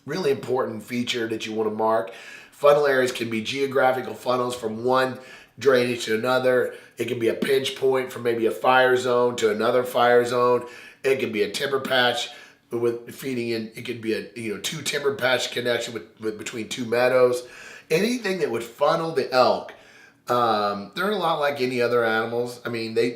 important feature that you want to mark. Funnel areas can be geographical funnels from one drainage to another. It can be a pinch point from maybe a fire zone to another fire zone. It can be a timber patch with feeding in. It could be a two timber patch connection between two meadows. Anything that would funnel the elk. They're a lot like any other animals. I mean, they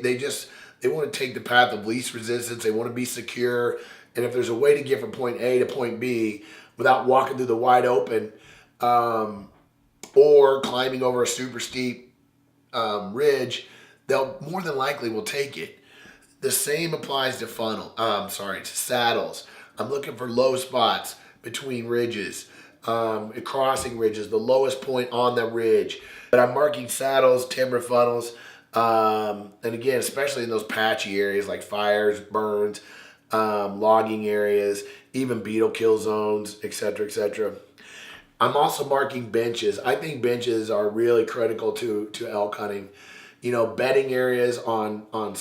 want to take the path of least resistance. They want to be secure. And if there's a way to get from point A to point B without walking through the wide open, or climbing over a super steep ridge, they'll more than likely will take it. The same applies to saddles. I'm looking for low spots between ridges, crossing ridges, the lowest point on the ridge. But I'm marking saddles, timber funnels, and again, especially in those patchy areas like fires, burns, logging areas, even beetle kill zones, etc., etc. I'm also marking benches. I think benches are really critical to elk hunting. You know, bedding areas on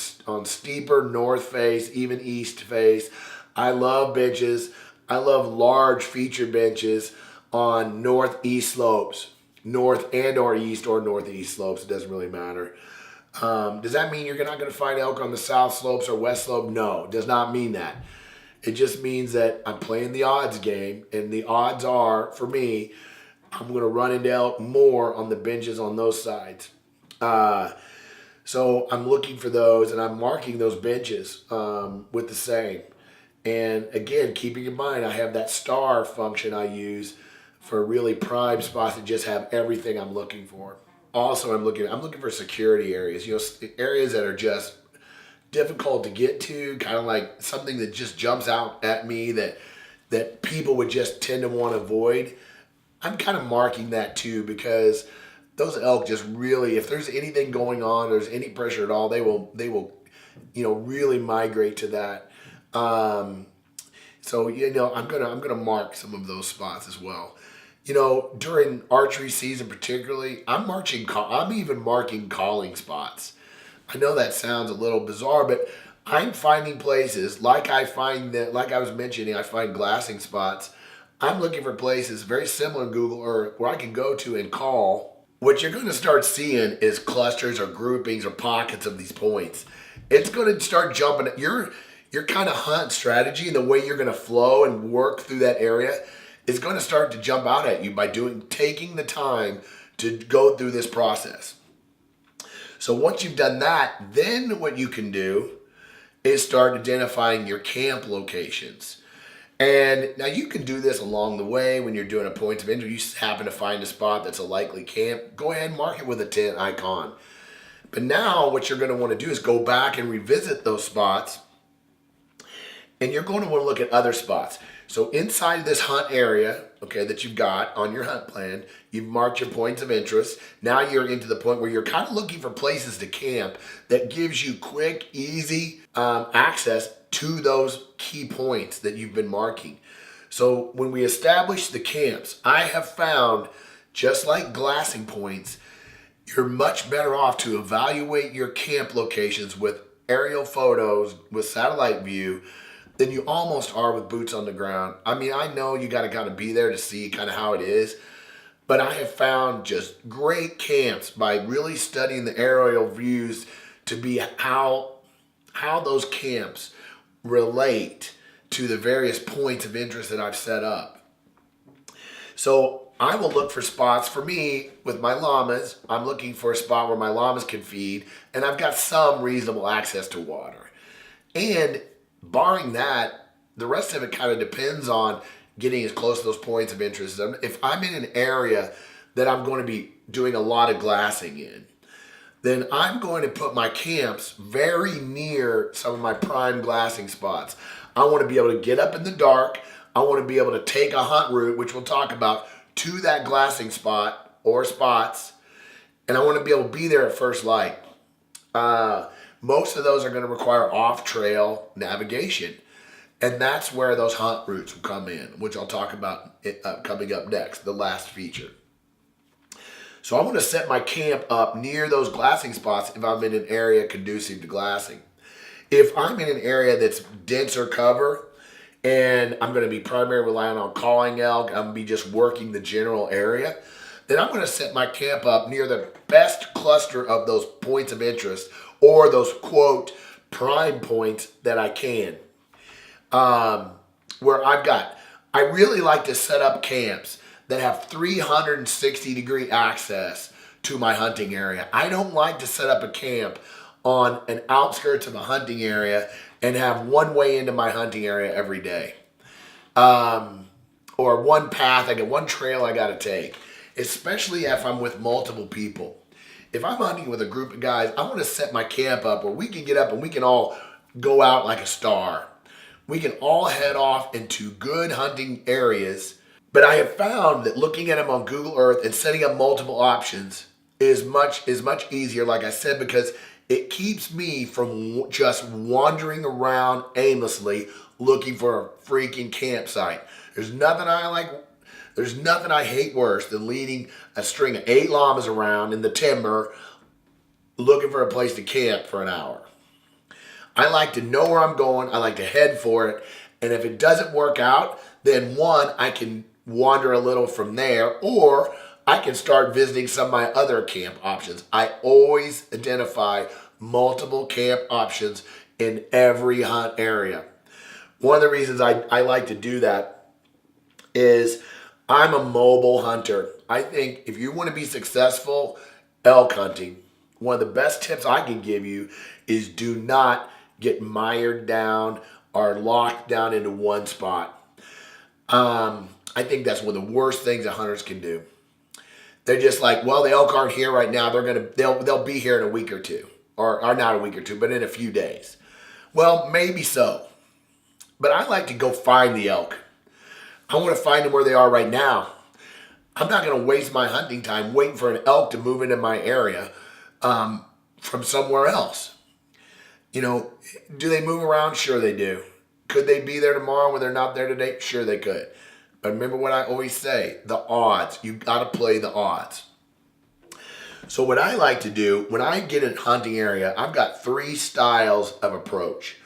steeper north face, even east face. I love benches. I love large feature benches on northeast slopes, north and or east or northeast slopes. It doesn't really matter. Does that mean you're not going to find elk on the south slopes or west slope? No, it does not mean that. It just means that I'm playing the odds game, and the odds are, for me, I'm going to run into elk more on the benches on those sides. So I'm looking for those, and I'm marking those benches with the same. And again, keeping in mind, I have that star function I use for really prime spots that just have everything I'm looking for. Also, I'm looking for security areas, areas that are just difficult to get to, kind of like something that just jumps out at me that people would just tend to want to avoid. I'm kind of marking that too, because those elk just really, if there's anything going on, there's any pressure at all, they will really migrate to that. So I'm gonna mark some of those spots as well. During archery season particularly, I'm even marking calling spots. I know that sounds a little bizarre, but I'm finding places like I was mentioning, I find glassing spots. I'm looking for places very similar to Google Earth where I can go to and call. What you're going to start seeing is clusters or groupings or pockets of these points. It's going to start jumping at your kind of hunt strategy, and the way you're going to flow and work through that area is going to start to jump out at you by taking the time to go through this process. So once you've done that, then what you can do is start identifying your camp locations. And now you can do this along the way when you're doing a point of entry. You happen to find a spot that's a likely camp, go ahead and mark it with a tent icon. But now what you're going to want to do is go back and revisit those spots, and you're going to want to look at other spots. So inside this hunt area, okay, that you've got on your hunt plan, you've marked your points of interest. Now you're into the point where you're kind of looking for places to camp that gives you quick, easy access to those key points that you've been marking. So when we establish the camps, I have found, just like glassing points, you're much better off to evaluate your camp locations with aerial photos, with satellite view, than you almost are with boots on the ground. I mean, I know you got to kind of be there to see kind of how it is, but I have found just great camps by really studying the aerial views to be how those camps relate to the various points of interest that I've set up. So I will look for spots. For me, with my llamas, I'm looking for a spot where my llamas can feed, and I've got some reasonable access to water. And barring that, the rest of it kind of depends on getting as close to those points of interest. If I'm in an area that I'm going to be doing a lot of glassing in, then I'm going to put my camps very near some of my prime glassing spots. I want to be able to get up in the dark. I want to be able to take a hunt route, which we'll talk about, to that glassing spot or spots, and I want to be able to be there at first light. Most of those are going to require off-trail navigation, and that's where those hunt routes will come in, which I'll talk about coming up next, the last feature. So I'm going to set my camp up near those glassing spots if I'm in an area conducive to glassing. If I'm in an area that's denser cover and I'm going to be primarily relying on calling elk, I'm going to be just working the general area, then I'm going to set my camp up near the best cluster of those points of interest, or those, quote, prime points that I can. I really like to set up camps that have 360-degree access to my hunting area. I don't like to set up a camp on an outskirts of a hunting area and have one way into my hunting area every day. Or one path, one trail I got to take, especially if I'm with multiple people. If I'm hunting with a group of guys, I want to set my camp up where we can get up and we can all go out like a star. We can all head off into good hunting areas. But I have found that looking at them on Google Earth and setting up multiple options is much easier, like I said, because It keeps me from just wandering around aimlessly looking for a freaking campsite. There's nothing I like. There's nothing I hate worse than leading a string of 8 llamas around in the timber looking for a place to camp for an hour. I like to know where I'm going. I like to head for it. And if it doesn't work out, then one, I can wander a little from there, or I can start visiting some of my other camp options. I always identify multiple camp options in every hunt area. One of the reasons I like to do that is I'm a mobile hunter. I think if you want to be successful elk hunting, one of the best tips I can give you is do not get mired down or locked down into one spot. I think that's one of the worst things that hunters can do. They're just like, well, the elk aren't here right now. They'll be here in a week or two, or not a week or two, but in a few days. Well, maybe so, but I like to go find the elk. I want to find them where they are right now. I'm not going to waste my hunting time waiting for an elk to move into my area from somewhere else. You know, do they move around? Sure they do. Could they be there tomorrow when they're not there today? Sure they could. But remember what I always say, the odds. You got to play the odds. So what I like to do, when I get in a hunting area, I've got 3 styles of approach.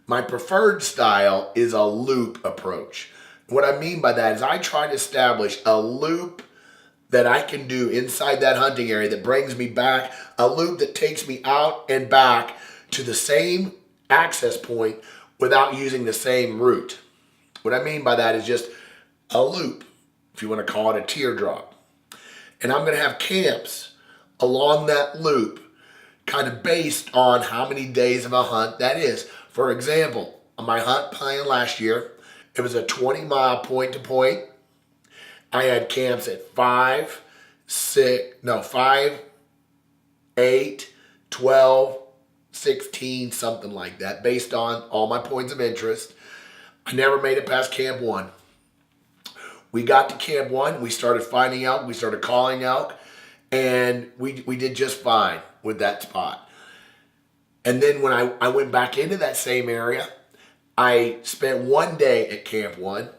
My preferred style is a loop approach. What I mean by that is I try to establish a loop that I can do inside that hunting area that brings me back, a loop that takes me out and back to the same access point without using the same route. What I mean by that is just a loop, if you want to call it a teardrop. And I'm going to have camps along that loop kind of based on how many days of a hunt that is. For example, on my hunt plan last year, it was a 20-mile point-to-point. I had camps at 5, 8, 12, 16, something like that, based on all my points of interest. I never made it past camp 1. We got to camp 1, we started finding elk, we started calling elk, and we did just fine with that spot. And then when I went back into that same area, I spent 1 day at camp 1,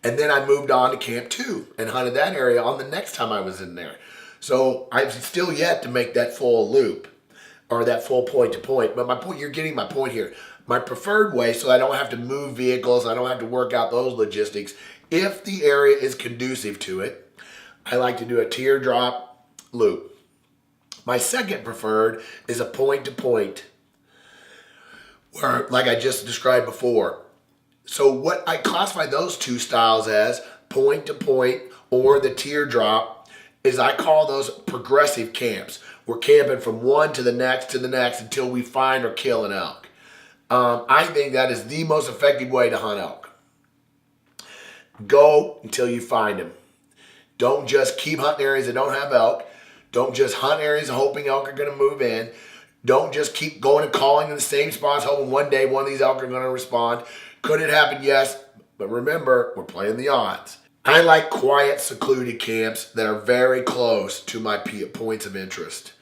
and then I moved on to camp 2 and hunted that area on the next time I was in there. So I've still yet to make that full loop or that full point to point. But my point, you're getting my point here. My preferred way, so I don't have to move vehicles, I don't have to work out those logistics. If the area is conducive to it, I like to do a teardrop loop. My second preferred is a point to point, where, like I just described before. So what I classify those 2 styles as, point to point or the teardrop, is I call those progressive camps. We're camping from one to the next until we find or kill an elk. I think that is the most effective way to hunt elk. Go until you find them. Don't just keep hunting areas that don't have elk. Don't just hunt areas hoping elk are going to move in. Don't just keep going and calling in the same spots hoping one day one of these elk are going to respond. Could it happen? Yes. But remember, we're playing the odds. I like quiet, secluded camps that are very close to my points of interest.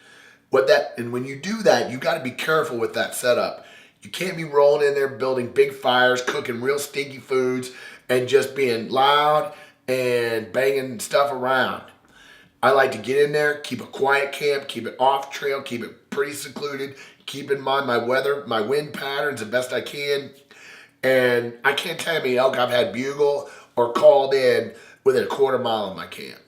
And when you do that, you got to be careful with that setup. You can't be rolling in there building big fires, cooking real stinky foods, and just being loud and banging stuff around. I like to get in there, keep a quiet camp, keep it off trail, keep it pretty secluded, keep in mind my wind patterns the best I can. And I can't tell you how many elk I've had bugle or called in within a quarter mile of my camp.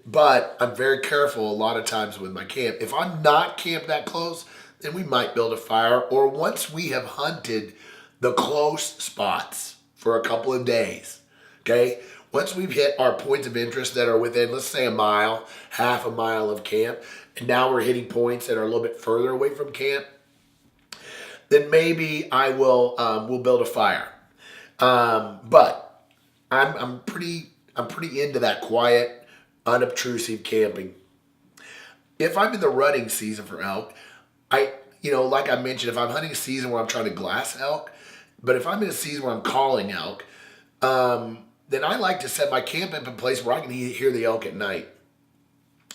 But I'm very careful a lot of times with my camp. If I'm not camped that close, then we might build a fire. Or once we have hunted the close spots for a couple of days, okay? Once we've hit our points of interest that are within, let's say, a mile, half a mile of camp, and now we're hitting points that are a little bit further away from camp, then maybe I will we'll build a fire. But I'm pretty into that quiet, unobtrusive camping. If I'm in the rutting season for elk, like I mentioned, if I'm hunting a season where I'm trying to glass elk, but if I'm in a season where I'm calling elk, then I like to set my camp up in a place where I can hear the elk at night.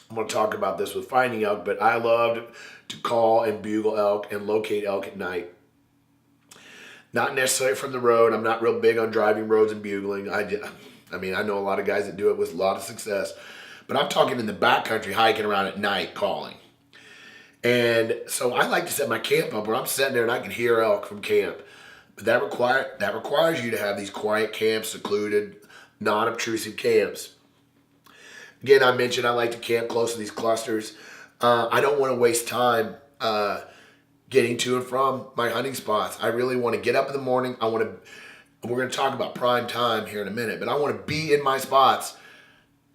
I'm going to talk about this with finding elk, but I love to call and bugle elk and locate elk at night. Not necessarily from the road. I'm not real big on driving roads and bugling. I know a lot of guys that do it with a lot of success, but I'm talking in the backcountry, hiking around at night, calling. And so I like to set my camp up where I'm sitting there and I can hear elk from camp. But that requires you to have these quiet camps, secluded, non-obtrusive camps. Again, I mentioned I like to camp close to these clusters. I don't want to waste time getting to and from my hunting spots. I really want to get up in the morning. We're going to talk about prime time here in a minute, but I want to be in my spots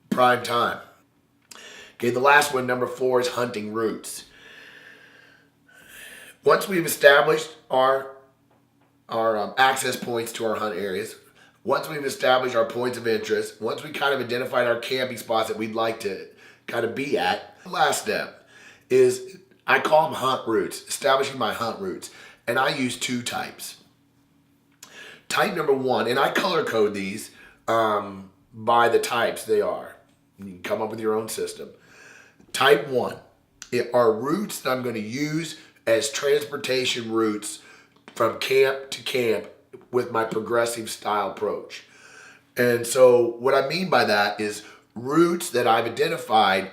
prime time. Okay, the last one, number 4, is hunting routes. Once we've established our access points to our hunt areas, once we've established our points of interest, once we kind of identified our camping spots that we'd like to kind of be at, the last step is, I call them hunt routes, establishing my hunt routes. And I use 2 types. Type number 1, and I color code these by the types they are. You can come up with your own system. Type 1 are routes that I'm going to use as transportation routes from camp to camp with my progressive style approach. And so what I mean by that is routes that I've identified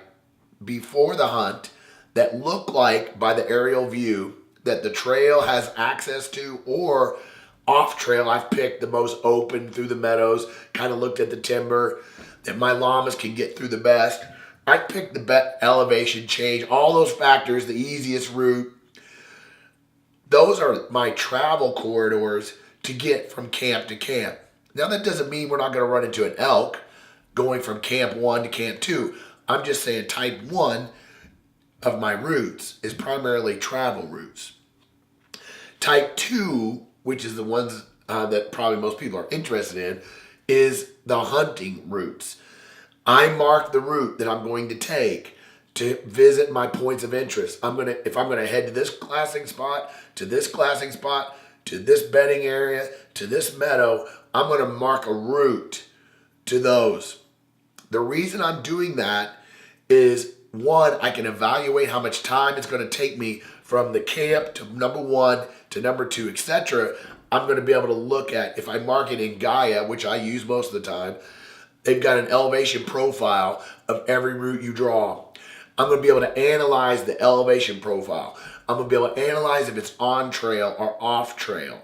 before the hunt that look like, by the aerial view, that the trail has access to, or off trail I've picked the most open through the meadows, kind of looked at the timber, that my llamas can get through the best. I picked the best elevation change, all those factors, the easiest route. Those are my travel corridors to get from camp to camp. Now that doesn't mean we're not going to run into an elk going from camp 1 to camp 2. I'm just saying type 1 of my routes is primarily travel routes. Type 2, which is the ones that probably most people are interested in, is the hunting routes. I mark the route that I'm going to take to visit my points of interest. If I'm gonna head to this glassing spot, to this glassing spot, to this bedding area, to this meadow, I'm gonna mark a route to those. The reason I'm doing that is, 1, I can evaluate how much time it's gonna take me from the camp to number 1 to number 2, etc. I'm gonna be able to look at, if I mark it in Gaia, which I use most of the time, they've got an elevation profile of every route you draw. I'm going to be able to analyze the elevation profile. I'm going to be able to analyze if it's on trail or off trail.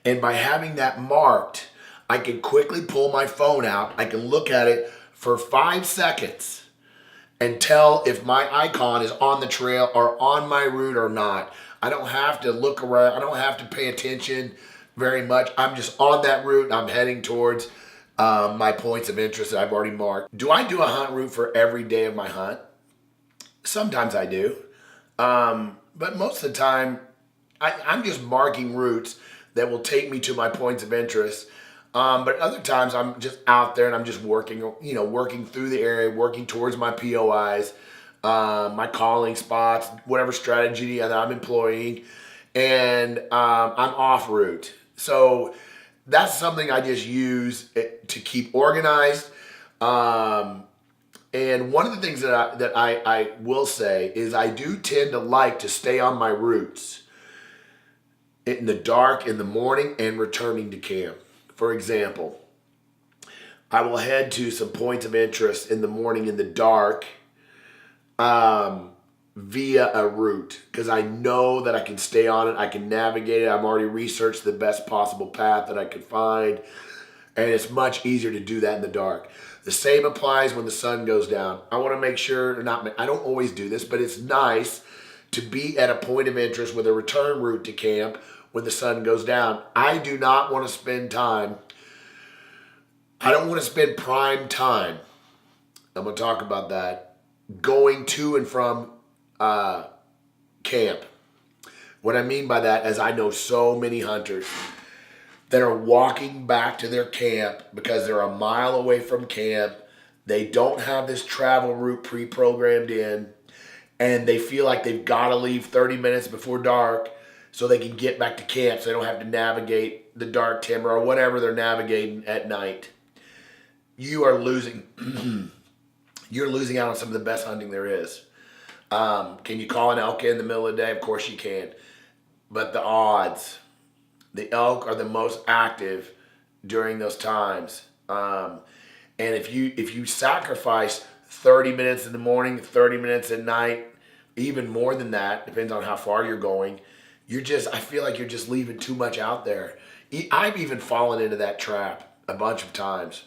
And by having that marked, I can quickly pull my phone out. I can look at it for 5 seconds and tell if my icon is on the trail or on my route or not. I don't have to look around. I don't have to pay attention very much. I'm just on that route and I'm heading towards my points of interest that I've already marked. Do I do a hunt route for every day of my hunt? Sometimes I do. But most of the time, I'm just marking routes that will take me to my points of interest. But other times I'm just out there and I'm just working through the area, working towards my POIs, my calling spots, whatever strategy that I'm employing, and I'm off route. So that's something I just use to keep organized. And one of the things that I will say is I do tend to like to stay on my routes in the dark in the morning and returning to camp. For example, I will head to some points of interest in the morning in the dark via a route, because I know that I can stay on it, I can navigate it. I've already researched the best possible path that I could find, and it's much easier to do that in the dark. The same applies when the sun goes down. I want to make sure, I don't always do this, but it's nice to be at a point of interest with a return route to camp when the sun goes down. I do not want to spend time, I don't want to spend prime time, I'm going to talk about that, going to and from camp. What I mean by that is I know so many hunters that are walking back to their camp because they're a mile away from camp. They don't have this travel route pre-programmed in, and they feel like they've got to leave 30 minutes before dark so they can get back to camp so they don't have to navigate the dark timber or whatever they're navigating at night. You are losing you're losing out on some of the best hunting there is. Can you call an elk in the middle of the day? Of course you can. But the odds, the elk are the most active during those times. And if you sacrifice 30 minutes in the morning, 30 minutes at night, even more than that, depends on how far you're going, I feel like you're just leaving too much out there. I've even fallen into that trap a bunch of times.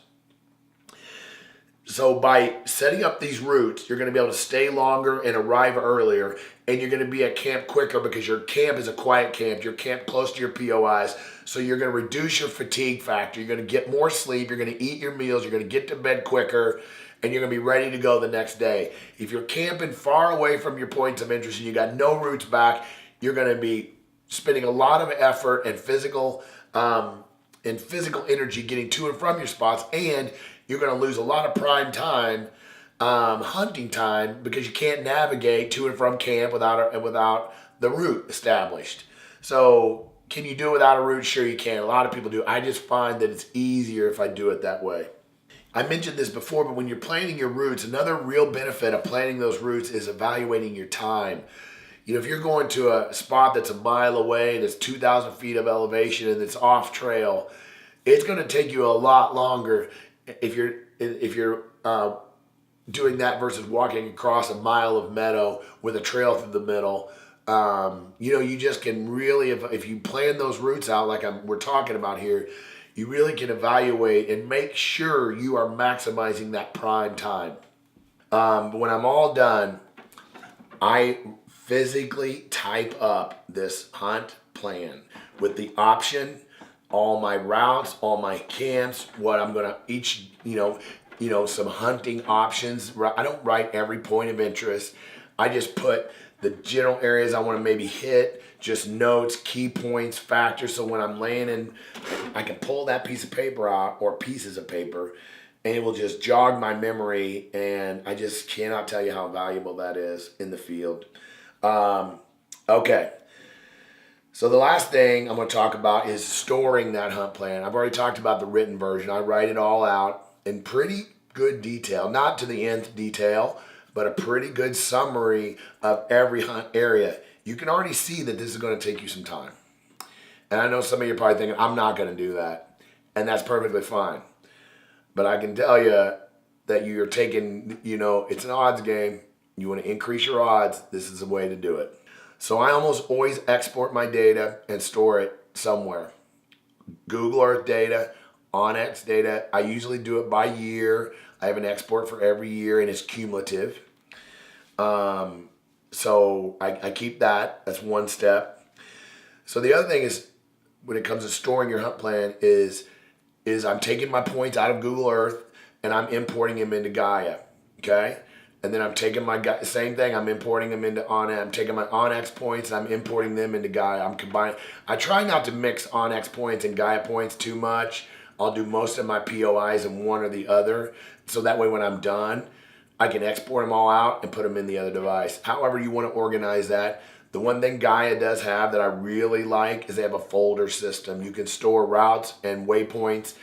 So by setting up these routes, you're going to be able to stay longer and arrive earlier, and you're going to be at camp quicker because your camp is a quiet camp. You're camped close to your POIs, so you're going to reduce your fatigue factor. You're going to get more sleep. You're going to eat your meals. You're going to get to bed quicker, and you're going to be ready to go the next day. If you're camping far away from your points of interest and you got no routes back, you're going to be spending a lot of effort and physical energy getting to and from your spots, and you're going to lose a lot of prime time, hunting time, because you can't navigate to and from camp without the route established. So can you do it without a route? Sure you can. A lot of people do. I just find that it's easier if I do it that way. I mentioned this before, but when you're planning your routes, another real benefit of planning those routes is evaluating your time. If you're going to a spot that's a mile away, that's 2,000 feet of elevation, and it's off trail, it's going to take you a lot longer if you're doing that versus walking across a mile of meadow with a trail through the middle. You just can really, if you plan those routes out like we're talking about here, you really can evaluate and make sure you are maximizing that prime time. But when I'm all done, I physically type up this hunt plan with the option, all my routes, all my camps, what I'm gonna each, some hunting options. I don't write every point of interest. I just put the general areas I want to maybe hit, just notes, key points, factors. So when I'm laying in, I can pull that piece of paper out or pieces of paper, and it will just jog my memory. And I just cannot tell you how valuable that is in the field. Okay. So the last thing I'm going to talk about is storing that hunt plan. I've already talked about the written version. I write it all out in pretty good detail, not to the nth detail, but a pretty good summary of every hunt area. You can already see that this is going to take you some time. And I know some of you are probably thinking, I'm not going to do that. And that's perfectly fine. But I can tell you that you're taking, it's an odds game. You want to increase your odds. This is the way to do it. So I almost always export my data and store it somewhere. Google Earth data, OnX data. I usually do it by year. I have an export for every year, and it's cumulative. So I keep that. That's one step. So the other thing is, when it comes to storing your hunt plan, is I'm taking my points out of Google Earth and I'm importing them into Gaia. Okay? And then I'm taking same thing, I'm importing them into OnX. I'm taking my OnX points and I'm importing them into Gaia. I'm combining. I try not to mix OnX points and Gaia points too much. I'll do most of my POIs in one or the other. So that way when I'm done, I can export them all out and put them in the other device. However you want to organize that. The one thing Gaia does have that I really like is they have a folder system. You can store routes and waypoints,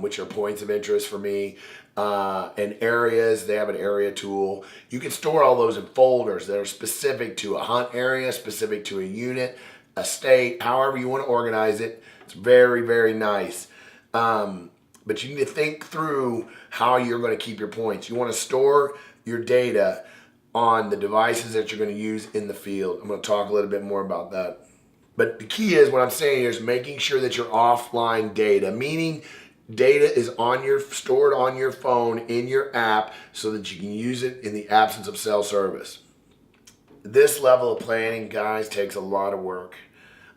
which are points of interest for me. And areas, they have an area tool. You can store all those in folders that are specific to a hunt area, specific to a unit, a state, however you want to organize it. It's very, very nice. But you need to think through how you're going to keep your points. You want to store your data on the devices that you're going to use in the field. I'm going to talk a little bit more about that. But the key is, what I'm saying here is making sure that your offline data, meaning data is stored on your phone in your app so that you can use it in the absence of cell service. This level of planning, guys, takes a lot of work.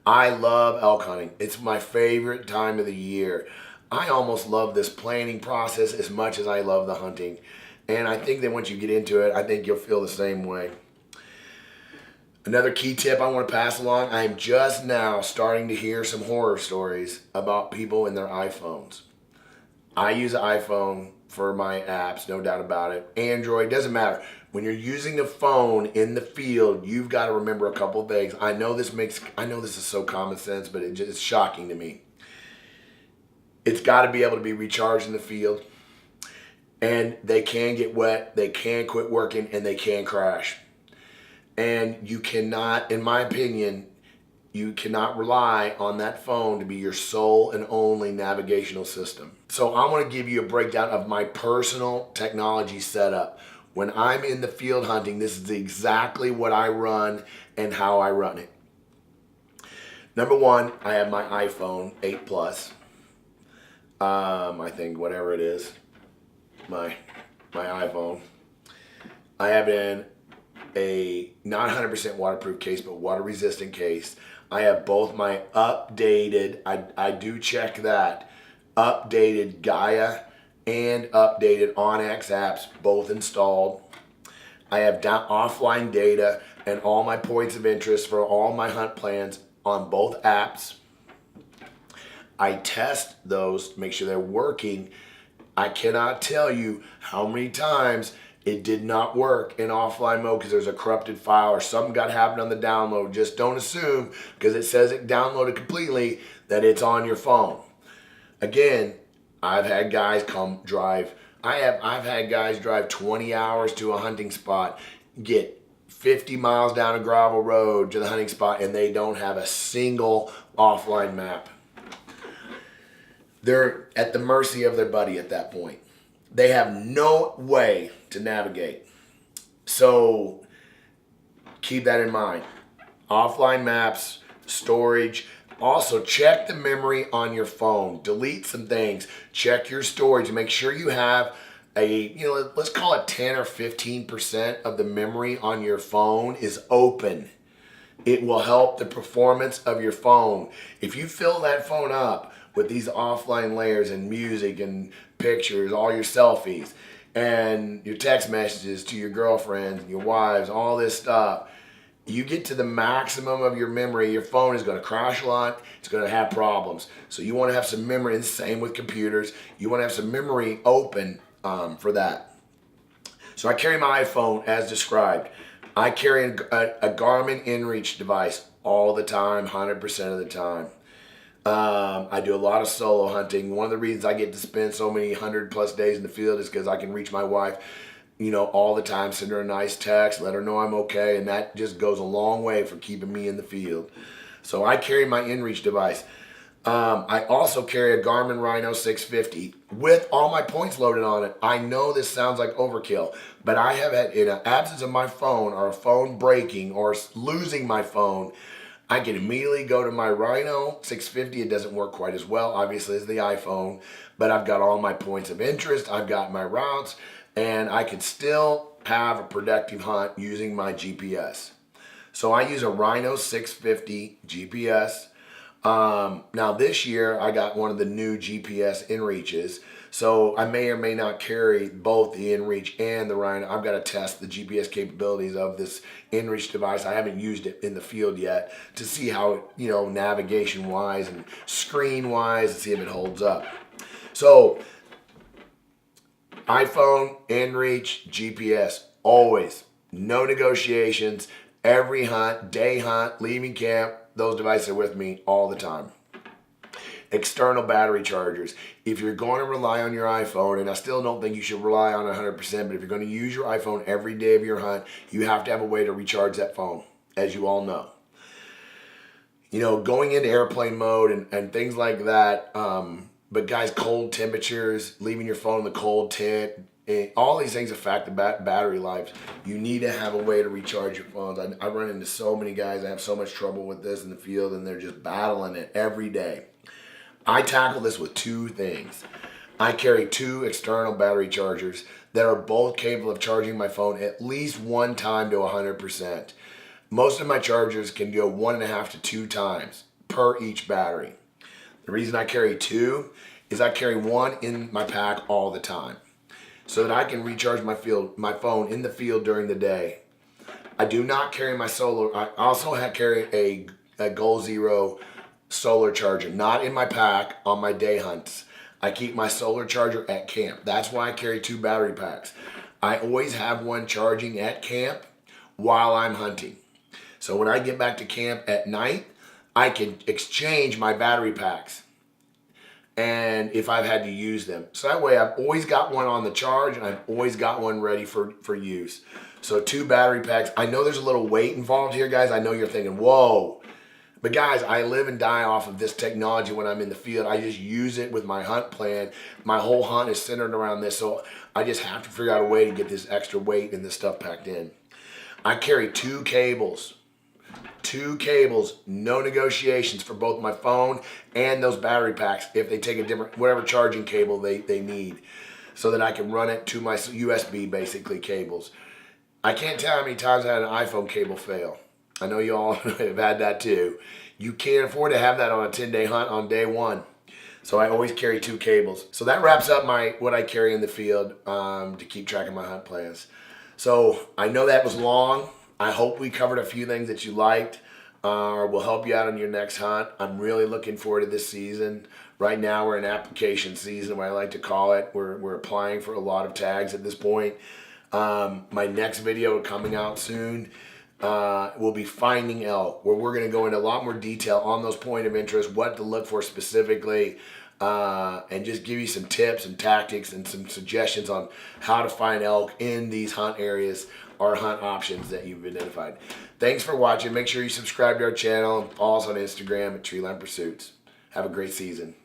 I love elk hunting. It's my favorite time of the year. I almost love this planning process as much as I love the hunting. And I think that once you get into it, I think you'll feel the same way. Another key tip I want to pass along, I'm just now starting to hear some horror stories about people and their iPhones. I use an iPhone for my apps, no doubt about it. Android, doesn't matter. When you're using the phone in the field, you've got to remember a couple things. I know this is so common sense, but it's shocking to me. It's got to be able to be recharged in the field. And they can get wet, they can quit working, and they can crash. And you cannot, in my opinion, you cannot rely on that phone to be your sole and only navigational system. So I'm going to give you a breakdown of my personal technology setup. When I'm in the field hunting, this is exactly what I run and how I run it. Number one, I have my iPhone 8 Plus. I think whatever it is, my iPhone. I have it in a not 100% waterproof case, but water resistant case. I have both my updated, I do check that, updated Gaia and updated OnX apps, both installed. I have offline data and all my points of interest for all my hunt plans on both apps. I test those to make sure they're working. I cannot tell you how many times it did not work in offline mode because there's a corrupted file or something got happened on the download. Just don't assume because it says it downloaded completely that it's on your phone. Again, I've had guys come drive. I've had guys drive 20 hours to a hunting spot, get 50 miles down a gravel road to the hunting spot, and they don't have a single offline map. They're at the mercy of their buddy at that point. They have no way to navigate. So keep that in mind. Offline maps, storage. Also check the memory on your phone. Delete some things. Check your storage. Make sure you have let's call it 10 or 15% of the memory on your phone is open. It will help the performance of your phone. If you fill that phone up with these offline layers and music and pictures, all your selfies and your text messages to your girlfriends and your wives, all this stuff, you get to the maximum of your memory, your phone is going to crash a lot, it's going to have problems. So you want to have some memory, and the same with computers. You want to have some memory open for that. So I carry my iPhone as described. I carry a Garmin InReach device all the time, 100% of the time. I do a lot of solo hunting. One of the reasons I get to spend so many 100+ days in the field is because I can reach my wife, all the time, send her a nice text, let her know I'm okay, and that just goes a long way for keeping me in the field. So I carry my InReach device. I also carry a Garmin Rhino 650 with all my points loaded on it. I know this sounds like overkill, but I have had, in an absence of my phone or a phone breaking or losing my phone, I can immediately go to my Rhino 650. It doesn't work quite as well, obviously, as the iPhone, but I've got all my points of interest. I've got my routes, and I can still have a productive hunt using my GPS. So I use a Rhino 650 GPS. Now this year I got one of the new GPS InReaches, so I may or may not carry both the InReach and the Rhino. I've got to test the GPS capabilities of this InReach device. I haven't used it in the field yet to see how, navigation wise and screen wise, to see if it holds up. So iPhone, InReach, GPS, always, no negotiations. Every hunt, day hunt, leaving camp, those devices are with me all the time. External battery chargers. If you're going to rely on your iPhone, and I still don't think you should rely on it 100%, but if you're going to use your iPhone every day of your hunt, you have to have a way to recharge that phone, as you all know. Going into airplane mode and things like that, but guys, cold temperatures, leaving your phone in the cold tent, all these things affect the battery life. You need to have a way to recharge your phones. I run into so many guys that have so much trouble with this in the field, and they're just battling it every day. I tackle this with two things. I carry two external battery chargers that are both capable of charging my phone at least one time to 100%. Most of my chargers can go 1.5 to 2 times per each battery. The reason I carry two is I carry one in my pack all the time, so that I can recharge my phone in the field during the day. I do not carry my solar. I also carry a Goal Zero solar charger, not in my pack on my day hunts. I keep my solar charger at camp. That's why I carry 2 battery packs. I always have one charging at camp while I'm hunting. So when I get back to camp at night, I can exchange my battery packs. and if I've had to use them. So that way I've always got one on the charge and I've always got one ready for use. So 2 battery packs. I know there's a little weight involved here, guys. I know you're thinking, whoa. But guys, I live and die off of this technology when I'm in the field. I just use it with my hunt plan. My whole hunt is centered around this, so I just have to figure out a way to get this extra weight and this stuff packed in. I carry 2 cables. 2 cables, no negotiations for both my phone and those battery packs if they take a different, whatever charging cable they need, so that I can run it to my USB, basically, cables. I can't tell how many times I had an iPhone cable fail. I know you all have had that too. You can't afford to have that on a 10-day hunt on day 1. So I always carry 2 cables. So that wraps up what I carry in the field to keep track of my hunt plans. So I know that was long. I hope we covered a few things that you liked or will help you out on your next hunt. I'm really looking forward to this season. Right now we're in application season, what I like to call it. We're applying for a lot of tags at this point. My next video coming out soon will be finding elk, where we're going to go into a lot more detail on those point of interest, what to look for specifically, and just give you some tips and tactics and some suggestions on how to find elk in these hunt areas or hunt options that you've identified. Thanks for watching. Make sure you subscribe to our channel and follow us on Instagram at Treeline Pursuits. Have a great season.